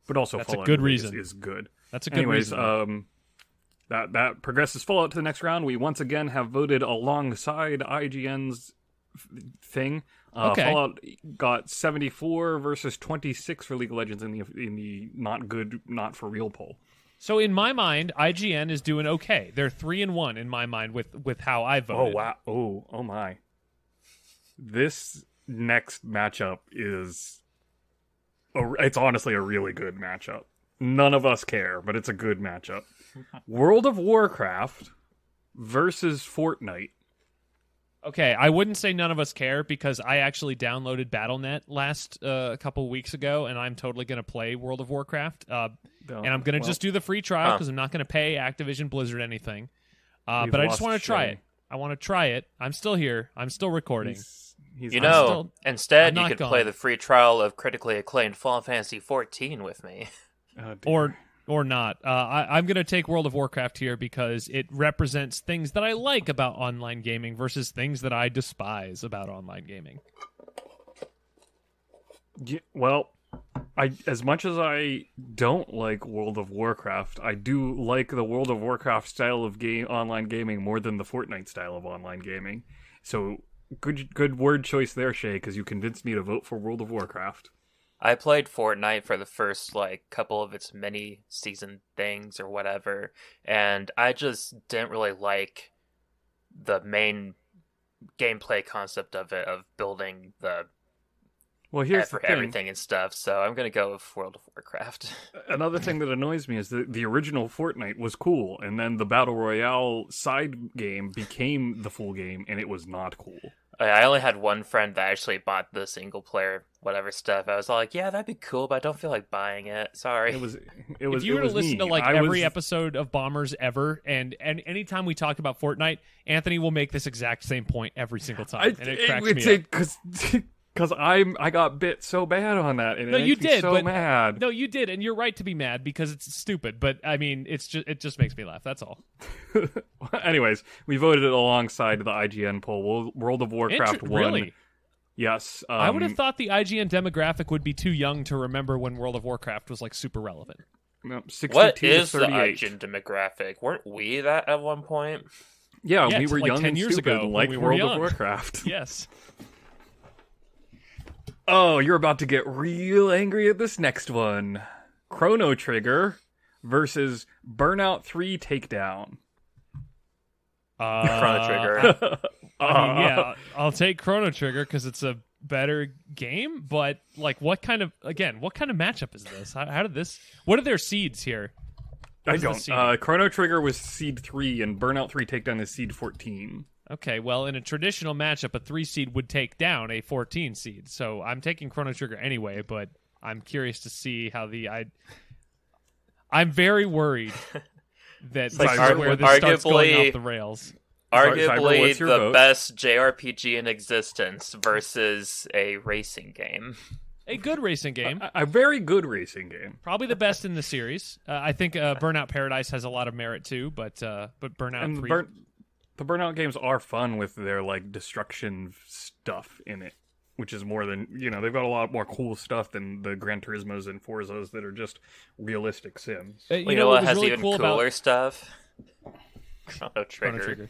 But also That's a Fallout good New Vegas reason. is good. That's a good Anyways, reason. that progresses Fallout to the next round. We once again have voted alongside IGN's thing. Okay. Fallout got 74 versus 26 for League of Legends in the not good, not for real poll. So in my mind, IGN is doing okay. They're 3-1 in my mind with how I voted. Oh wow! Oh my! This next matchup is it's honestly a really good matchup. None of us care, but it's a good matchup. World of Warcraft versus Fortnite. Okay, I wouldn't say none of us care because I actually downloaded Battle.net last a couple weeks ago, and I'm totally going to play World of Warcraft. And I'm going to just do the free trial because I'm not going to pay Activision Blizzard anything. But I just want to try it. I want to try it. I'm still here. I'm still recording. Instead you could play the free trial of critically acclaimed Final Fantasy XIV with me. Or not. I'm going to take World of Warcraft here because it represents things that I like about online gaming versus things that I despise about online gaming. Yeah, well, as much as I don't like World of Warcraft, I do like the World of Warcraft style of online gaming more than the Fortnite style of online gaming. So good word choice there, Shae, because you convinced me to vote for World of Warcraft. I played Fortnite for the first, couple of its mini-season things or whatever, and I just didn't really like the main gameplay concept of it, of building here's the thing. everything and stuff, so I'm going to go with World of Warcraft. Another thing that annoys me is that the original Fortnite was cool, and then the Battle Royale side game became the full game, and it was not cool. I only had one friend that actually bought the single player whatever stuff. I was like, yeah, that'd be cool, but I don't feel like buying it. Sorry. It was. If you were to listen to every episode of Bombers ever, and anytime we talk about Fortnite, Anthony will make this exact same point every single time, and it cracks me up. Because I got bit so bad on that, and it makes me so mad. No, you did, and you're right to be mad because it's stupid. But I mean, it just makes me laugh. That's all. Anyways, we voted it alongside the IGN poll. World of Warcraft won. Really? Yes. I would have thought the IGN demographic would be too young to remember when World of Warcraft was super relevant. No, 62 what is to the 38. IGN demographic? Weren't we that at one point? Yeah, we were young 10 and years stupid, ago, like we were World young. of Warcraft. Yes. Oh, you're about to get real angry at this next one. Chrono Trigger versus Burnout 3 Takedown. Chrono Trigger. Yeah, I'll take Chrono Trigger because it's a better game. But what kind of matchup is this? How did this? What are their seeds here? I don't. Chrono Trigger was seed 3, and Burnout 3 Takedown is seed 14. Okay, well, in a traditional matchup, a 3 seed would take down a 14 seed. So I'm taking Chrono Trigger anyway, but I'm curious to see how I'm very worried that this is where this starts going off the rails. Arguably Xiaber, the vote? best JRPG in existence versus a racing game. A good racing game. A very good racing game. Probably the best in the series. I think Burnout Paradise has a lot of merit too, but Burnout 3... The Burnout games are fun with their destruction stuff in it, which is more than they've got a lot more cool stuff than the Gran Turismos and Forzas that are just realistic sims. You know what has really even cooler stuff? Chrono Trigger.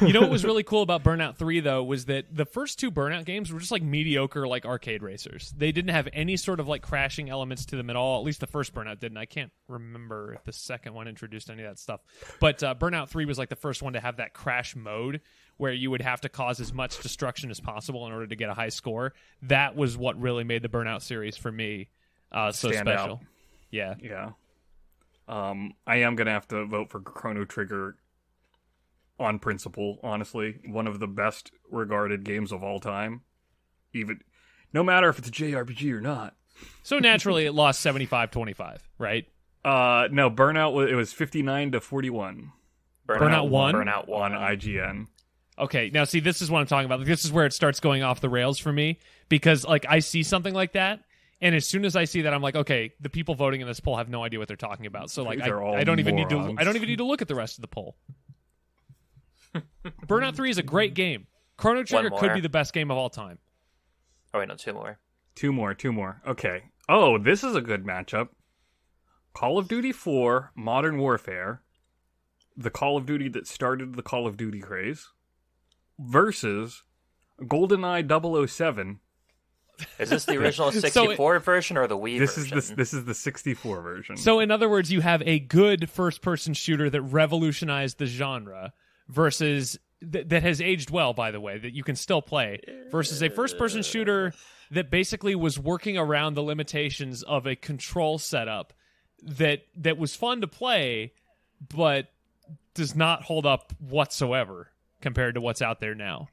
You know what was really cool about Burnout 3, though, was that the first two Burnout games were just mediocre arcade racers. They didn't have any sort of crashing elements to them at all. At least the first Burnout didn't. I can't remember if the second one introduced any of that stuff. But Burnout 3 was the first one to have that crash mode where you would have to cause as much destruction as possible in order to get a high score. That was what really made the Burnout series for me so stand special. Out. Yeah. Yeah. I am going to have to vote for Chrono Trigger on principle, honestly. One of the best regarded games of all time. Even no matter if it's a JRPG or not. So naturally it lost 75-25, right? No, Burnout it was 59-41. Burnout 1? Burnout 1 on IGN. Okay, now see, this is what I'm talking about. This is where it starts going off the rails for me because I see something like that, and as soon as I see that, I'm like, okay, the people voting in this poll have no idea what they're talking about. So I don't even need to look at the rest of the poll. Burnout 3 is a great game. Chrono Trigger could be the best game of all time. Oh wait, no, two more. Two more. Okay. Oh, this is a good matchup. Call of Duty 4 Modern Warfare, the Call of Duty that started the Call of Duty craze, versus GoldenEye 007. Is this the original 64 version or the Wii version? This is the 64 version. So in other words, you have a good first-person shooter that revolutionized the genre versus that has aged well, by the way, that you can still play, versus a first-person shooter that basically was working around the limitations of a control setup that was fun to play, but does not hold up whatsoever compared to what's out there now.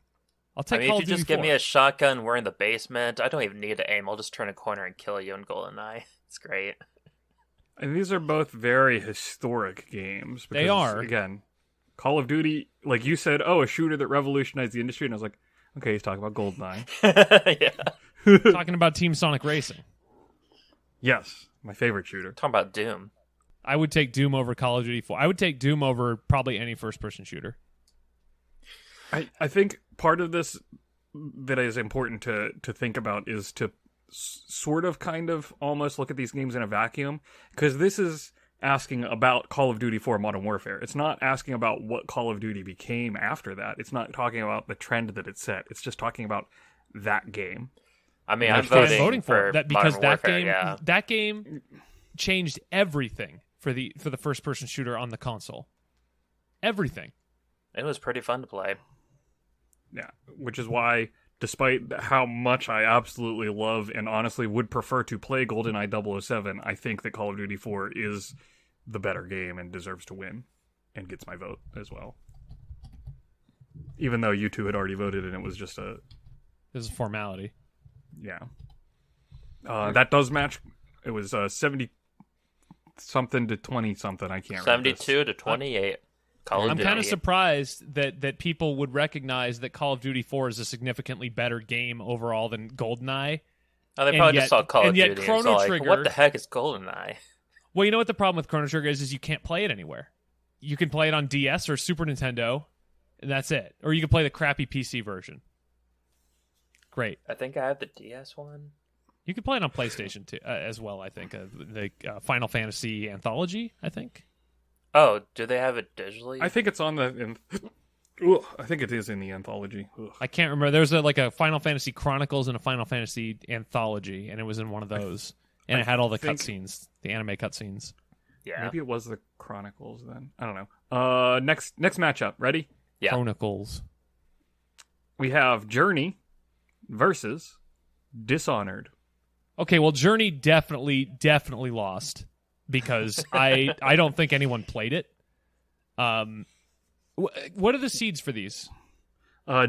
I'll I take mean, Call if of you Duty just give 4. me a shotgun, we're in the basement. I don't even need to aim. I'll just turn a corner and kill you in GoldenEye. It's great. And these are both very historic games. Because, They are. Again, Call of Duty, like you said, a shooter that revolutionized the industry. And I was like, okay, he's talking about GoldenEye. Yeah. Talking about Team Sonic Racing. Yes, my favorite shooter. Talking about Doom. I would take Doom over Call of Duty 4. I would take Doom over probably any first-person shooter. I think part of this that is important to think about is to sort of kind of almost look at these games in a vacuum, because this is asking about Call of Duty 4 Modern Warfare. It's not asking about what Call of Duty became after that. It's not talking about the trend that it set. It's just talking about that game. I mean, And I'm I'm voting for that because Modern Warfare, yeah. that game changed everything for the first-person shooter on the console. Everything. It was pretty fun to play. Yeah, which is why, despite how much I absolutely love and honestly would prefer to play GoldenEye 007, I think that Call of Duty 4 is the better game and deserves to win, and gets my vote as well. Even though you two had already voted and it was just a... This is a formality. Yeah. That does match. It was 70-something to 20-something. I can't remember. 72 to 28. Call of I'm Duty. kind of surprised that people would recognize that Call of Duty 4 is a significantly better game overall than GoldenEye. Oh, they and probably yet- just saw Call of and yet Duty and Chrono saw, like, Trigger- what the heck is GoldenEye? Well, you know what the problem with Chrono Trigger is you can't play it anywhere. You can play it on DS or Super Nintendo, and that's it. Or you can play the crappy PC version. Great. I think I have the DS one. You can play it on PlayStation too, as well, I think. The Final Fantasy Anthology, I think. Oh, do they have it digitally? I think it's on the... I think it is in the anthology. Ugh. I can't remember. There's a Final Fantasy Chronicles and a Final Fantasy Anthology, and it was in one of those. And it had all the think- cutscenes, the anime cutscenes. Yeah. Maybe it was the Chronicles then. I don't know. Next matchup. Ready? Yeah. Chronicles. We have Journey versus Dishonored. Okay, well, Journey definitely lost because I don't think anyone played it. What are the seeds for these?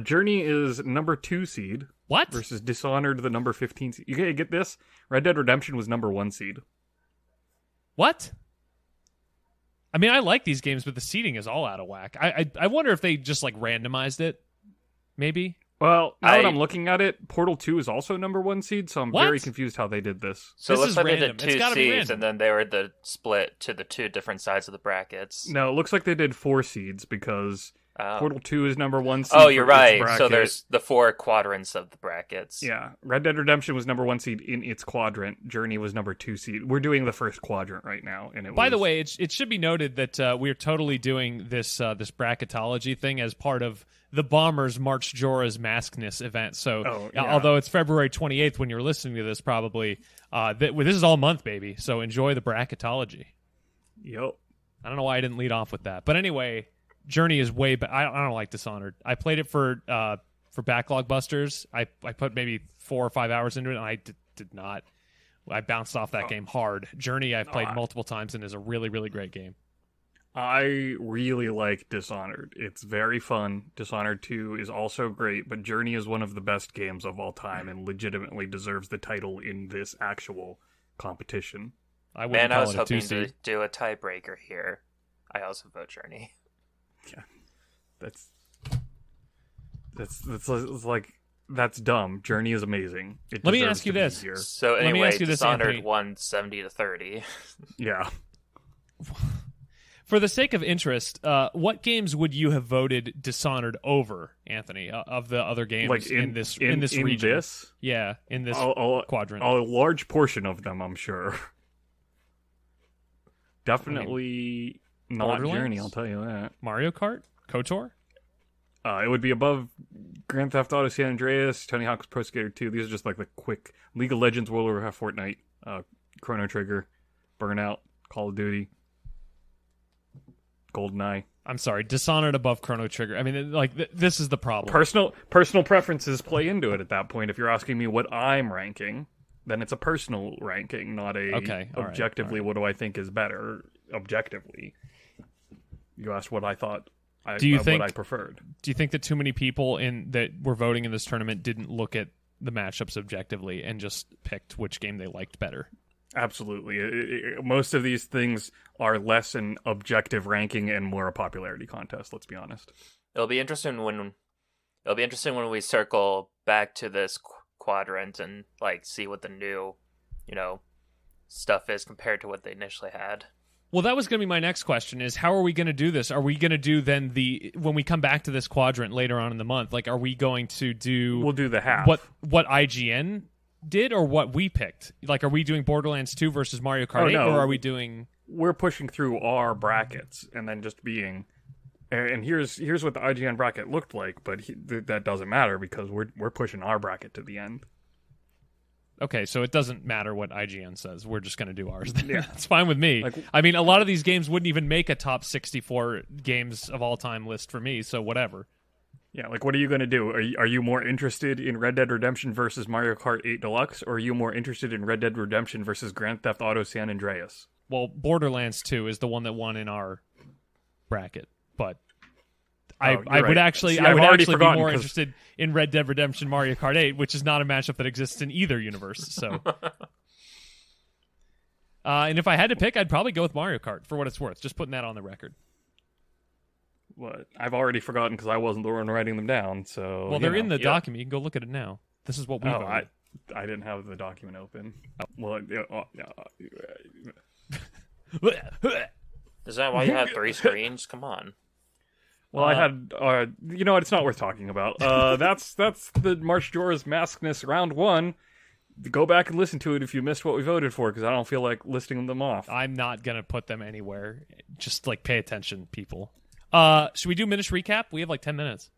Journey is number 2 seed What? versus Dishonored, the number 15 seed. You get this? Red Dead Redemption was number 1 seed. What? I mean, I like these games, but the seeding is all out of whack. I wonder if they just like randomized it. Maybe. Well, now that I'm looking at it, Portal 2 is also number 1 seed, so I'm What? very confused how they did this. So This it looks is like random. they It's did 2 gotta be seeds, random. and then they were the split to the 2 different sides of the brackets. No, it looks like they did 4 seeds because Oh. Portal 2 is number 1 seed. Oh, for you're its right. So bracket. there's the 4 quadrants of the brackets. Yeah, Red Dead Redemption was number 1 seed in its quadrant. Journey was number 2 seed. We're doing the first quadrant right now, and By the way, it should be noted that we're totally doing this bracketology thing as part of the Bombers MARCHJORA'S MASKNESS event. So, yeah. although it's February 28th when you're listening to this, probably this is all month, baby. So enjoy the bracketology. Yep. I don't know why I didn't lead off with that, but anyway, Journey is way better. I don't like Dishonored. I played it for Backlog Busters. I put maybe 4 or 5 hours into it, and I did not. I bounced off that game hard. Journey I've played multiple times and is a really, really great game. I really like Dishonored. It's very fun. Dishonored 2 is also great, but Journey is one of the best games of all time and legitimately deserves the title in this actual competition. I wouldn't Man, I call was it a hoping 2-seed. to do a tiebreaker here. I also vote Journey. Yeah. That's dumb. Journey is amazing. Let me deserves ask you to be this. here. So Let me anyway, ask you this, Dishonored Anthony. won 70 to 30. Yeah. For the sake of interest, what games would you have voted Dishonored over, Anthony, of the other games Like in this region? This? Yeah, in this quadrant. A large portion of them, I'm sure. Definitely not Borderlands? Journey, I'll tell you that. Mario Kart? KOTOR? It would be above Grand Theft Auto San Andreas, Tony Hawk's Pro Skater 2. These are just like the quick League of Legends, World of Warcraft, Fortnite, Chrono Trigger, Burnout, Call of Duty, GoldenEye. I'm sorry, Dishonored above Chrono Trigger. I mean, this is the problem. Personal preferences play into it at that point. If you're asking me what I'm ranking, then it's a personal ranking, not a Okay, all right, objectively all right. what do I think is better objectively. You asked what I thought Do you think what I preferred. Do you think that too many people that were voting in this tournament didn't look at the matchups objectively and just picked which game they liked better? Absolutely. Most of these things are less an objective ranking and more a popularity contest, let's be honest. It'll be interesting when we circle back to this quadrant and like see what the new, stuff is compared to what they initially had. Well, that was going to be my next question, is how are we going to do this? Are we going to do then when we come back to this quadrant later on in the month, like are we going to do... We'll do the half. What IGN did or what we picked? Like, are we doing Borderlands 2 versus Mario Kart 8, no. or are we doing... We're pushing through our brackets and then just being... And here's what the IGN bracket looked like, but that doesn't matter because we're pushing our bracket to the end. Okay, so it doesn't matter what IGN says. We're just going to do ours. Yeah. It's fine with me. Like, I mean, a lot of these games wouldn't even make a top 64 games of all time list for me, so whatever. Yeah, like, what are you going to do? Are you more interested in Red Dead Redemption versus Mario Kart 8 Deluxe, or are you more interested in Red Dead Redemption versus Grand Theft Auto San Andreas? Well, Borderlands 2 is the one that won in our bracket, but I would actually be more interested in Red Dead Redemption Mario Kart 8, which is not a matchup that exists in either universe. So, and if I had to pick, I'd probably go with Mario Kart for what it's worth. Just putting that on the record. What? I've already forgotten because I wasn't the one writing them down. So, well, they're in the document. You can go look at it now. This is what we voted. I didn't have the document open. Well, Is that why you have 3 screens? Come on. Well, I had, it's not worth talking about. That's the MARCHJORA'S MASKNESS round 1. Go back and listen to it if you missed what we voted for, because I don't feel like listing them off. I'm not going to put them anywhere. Just, pay attention, people. Should we do Minish Recap? We have, 10 minutes.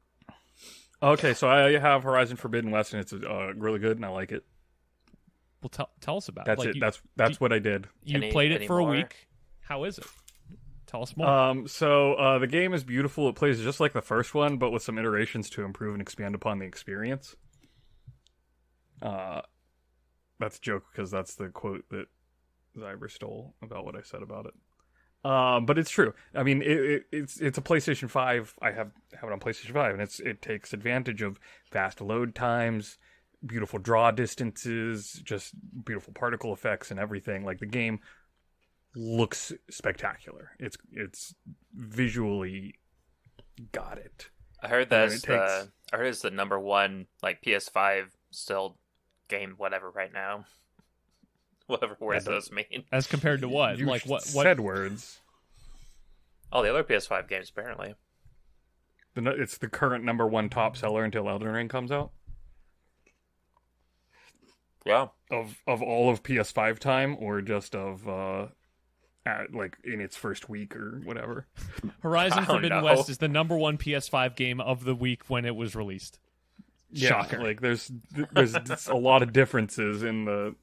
Okay, so I have Horizon Forbidden West, and it's really good, and I like it. Well, tell us about it. That's it. That's what I did. You played it for a week. How is it? Tell us more. So the game is beautiful. It plays just like the first one, but with some iterations to improve and expand upon the experience. That's a joke because that's the quote that Xiaber stole about what I said about it. But it's true. I mean, it's a PlayStation 5. I have it on PlayStation 5, and it takes advantage of fast load times, beautiful draw distances, just beautiful particle effects and everything. Like, the game looks spectacular. It's visually got it. I heard that's it's the number one PS5 still game, whatever, right now. Whatever words those mean. As compared to what? What said words? All the other PS5 games, apparently. It's the current number 1 top seller until Elden Ring comes out. Yeah. Of all of PS5 time, or just of in its first week or whatever. Horizon Forbidden West is the number 1 PS5 game of the week when it was released. Yeah, Shocker. There's a lot of differences in the...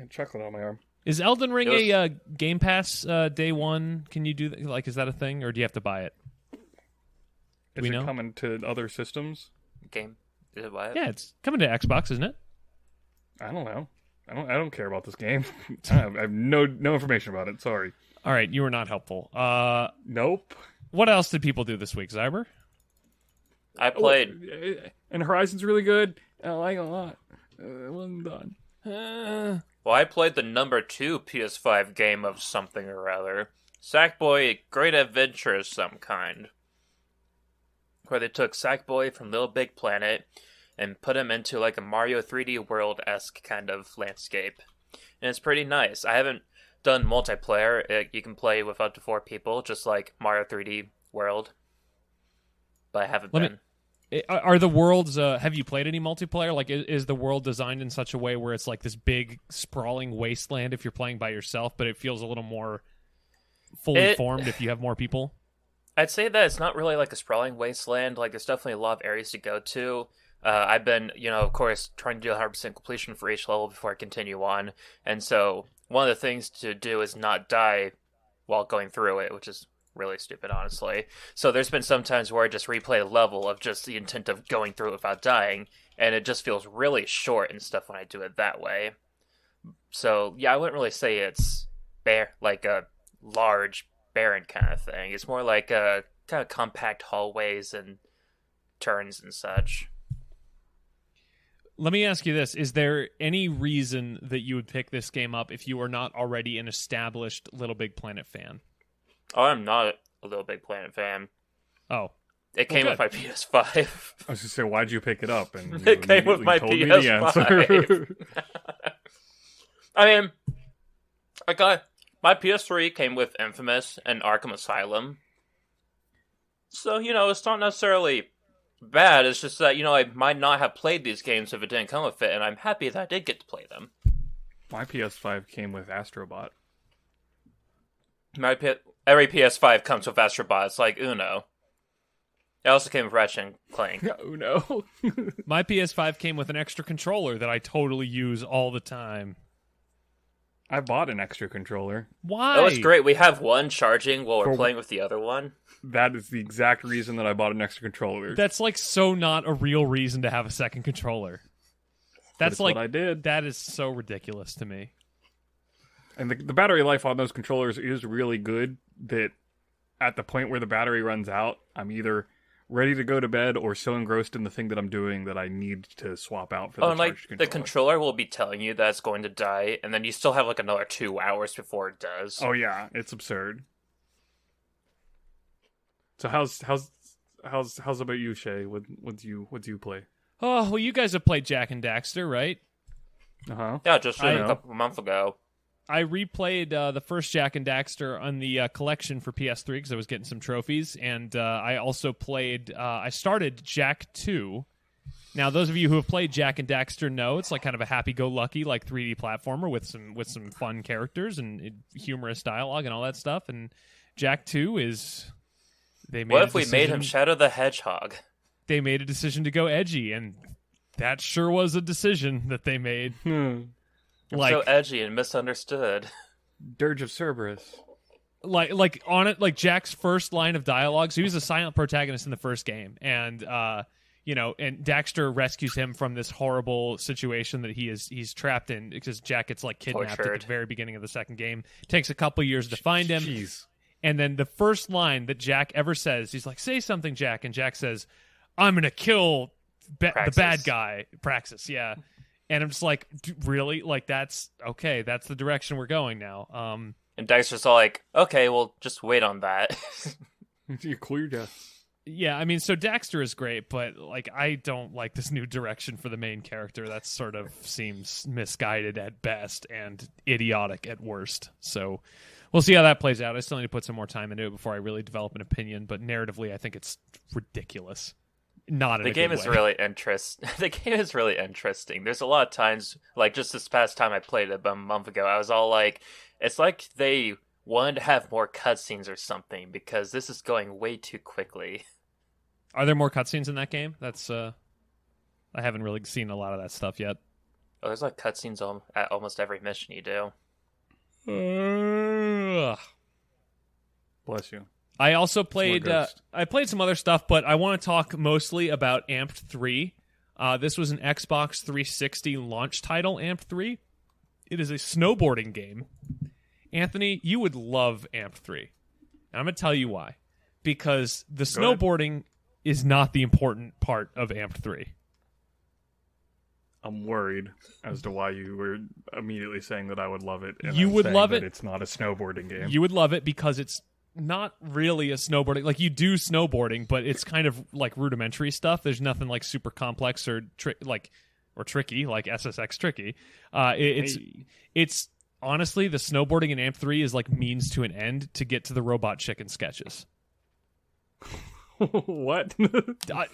chocolate on my arm. Is Elden Ring a Game Pass day one? Can you do that? Is that a thing, or do you have to buy it? Is it coming to other systems? Is it what? Yeah, it's coming to Xbox, isn't it? I don't know. I don't care about this game. I have no information about it. Sorry. All right, you were not helpful. Nope. What else did people do this week, Xiaber? I played, and Horizon's really good. I like it a lot. It wasn't done. Well, I played the number 2 PS5 game of something or other, Sackboy: Great Adventure of some kind, where they took Sackboy from Little Big Planet and put him into a Mario 3D World-esque kind of landscape. And it's pretty nice. I haven't done multiplayer. You can play with up to 4 people, just like Mario 3D World. But I haven't Are the worlds, have you played any multiplayer? Is the world designed in such a way where it's this big, sprawling wasteland if you're playing by yourself, but it feels a little more fully formed if you have more people? I'd say that it's not really a sprawling wasteland. There's definitely a lot of areas to go to. I've been, of course, trying to do 100% completion for each level before I continue on. And so one of the things to do is not die while going through it, which is really stupid, honestly. So there's been some times where I just replay a level of just the intent of going through it without dying, and it just feels really short and stuff when I do it that way. So, yeah, I wouldn't really say it's a large, barren kind of thing. It's more like kind of compact hallways and turns and such. Let me ask you this. Is there any reason that you would pick this game up if you are not already an established Little Big Planet fan? Oh, I'm not a Little Big Planet fan. Oh. It came with my PS5. I was going to say, why'd you pick it up? And it came with my PS5. I mean, my PS3 came with Infamous and Arkham Asylum. So, it's not necessarily bad. It's just that, I might not have played these games if it didn't come with it, and I'm happy that I did get to play them. My PS5 came with Astrobot. Every PS5 comes with Astrobot. It's like Uno. It also came with Ratchet and Clank. Uno. My PS5 came with an extra controller that I totally use all the time. I bought an extra controller. Why? That was great. We have one charging while we're playing with the other one. That is the exact reason that I bought an extra controller. That's like so not a real reason to have a second controller. That's like what I did. That is so ridiculous to me. And the battery life on those controllers is really good. That at the point where the battery runs out, I'm either ready to go to bed or so engrossed in the thing that I'm doing that I need to swap out for the charged controller. The controller will be telling you that it's going to die, and then you still have like another 2 hours before it does. Oh yeah, it's absurd. So how's about you, Shae? What do you play? Oh well, you guys have played Jak and Daxter, right? Yeah, just a couple months ago. I replayed the first Jak and Daxter on the collection for PS3 because I was getting some trophies, and I also played. I started Jak 2. Now, those of you who have played Jak and Daxter know it's like kind of a happy-go-lucky like 3D platformer with some fun characters and humorous dialogue and all that stuff. And Jak 2 is what if we made him Shadow the Hedgehog? They made a decision to go edgy, and that sure was a decision that they made. So edgy and misunderstood. Dirge of Cerberus. Like on it, like Jak's first line of dialogue. So he was a silent protagonist in the first game, and and Daxter rescues him from this horrible situation that he's trapped in because Jak gets like kidnapped at the very beginning of the second game. It takes a couple years to find him. Jeez. And then the first line that Jak ever says, he's like, "Say something, Jak," and Jak says, "I'm gonna kill the bad guy, Praxis." Yeah. And I'm just like, really? Like, that's okay. That's the direction we're going now. And Daxter's all like, okay, well, just wait on that. You cleared us. Yeah, I mean, so Daxter is great, but like, I don't like this new direction for the main character. That sort of seems misguided at best and idiotic at worst. So we'll see how that plays out. I still need to put some more time into it before I really develop an opinion. But narratively, I think it's ridiculous. Not in the a game good is way. really interesting. The game is really interesting. There's a lot of times, like just this past time I played it about a month ago, I was all like, it's like they wanted to have more cutscenes or something because this is going way too quickly. Are there more cutscenes in that game? That's I haven't really seen a lot of that stuff yet. Oh, there's like cutscenes at almost every mission you do. Bless you. I also played. I played some other stuff, but I want to talk mostly about Amped 3. This was an Xbox 360 launch title, Amped 3. It is a snowboarding game. Anthony, you would love Amped 3. And I'm going to tell you why. Because the snowboarding is not the important part of Amped 3. I'm worried as to why you were immediately saying that I would love it. And you would love it. It's not a snowboarding game. You would love it because it's not really a snowboarding. Like, you do snowboarding, but it's kind of like rudimentary stuff. There's nothing like super complex or tricky, like SSX tricky. It's honestly, the snowboarding in Amp 3 is like means to an end to get to the Robot Chicken sketches. What?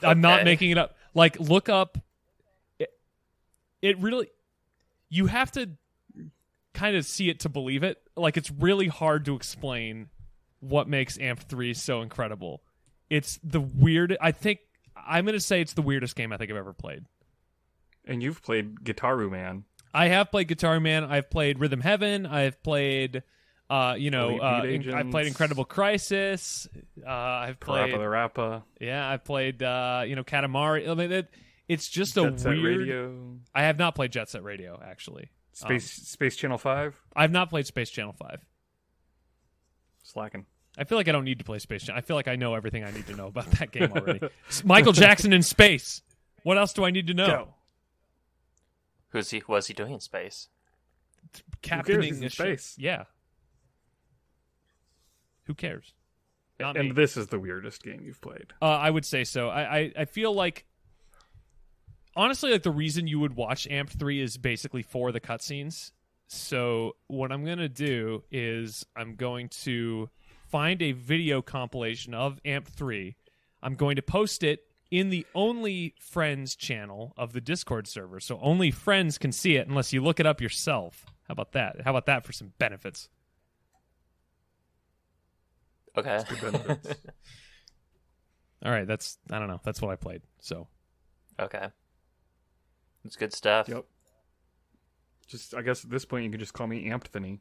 I'm not making it up. Like, look up. It really, you have to kind of see it to believe it. Like, it's really hard to explain what makes Amp 3 so incredible. It's the weird. I'm going to say it's the weirdest game I think I've ever played. And you've played Guitaru Man. I have played Guitar Man. I've played Rhythm Heaven. I've played, I've played Incredible Crisis. I've played Parappa the Rappa. Yeah, I've played, Katamari. I mean, it's just Jet a Set weird. Radio. I have not played Jet Set Radio, actually. Space Channel 5. I've not played Space Channel 5. Slacking. I feel like I don't need to play Space Jam. I feel like I know everything I need to know about that game already. It's Michael Jackson in space. What else do I need to know? Go. Was he doing in space? Captaining in space. Yeah. Who cares? Not And me. this is the weirdest game you've played. I would say so. I feel like, honestly, like the reason you would watch Amp 3 is basically for the cutscenes. So what I'm going to do is I'm going to find a video compilation of Amp 3. I'm going to post it in the Only Friends channel of the Discord server. So only friends can see it unless you look it up yourself. How about that? How about that for some benefits? Okay. All right, I don't know. That's what I played. So Okay. It's good stuff. Yep. Just, I guess at this point you can just call me Anthony.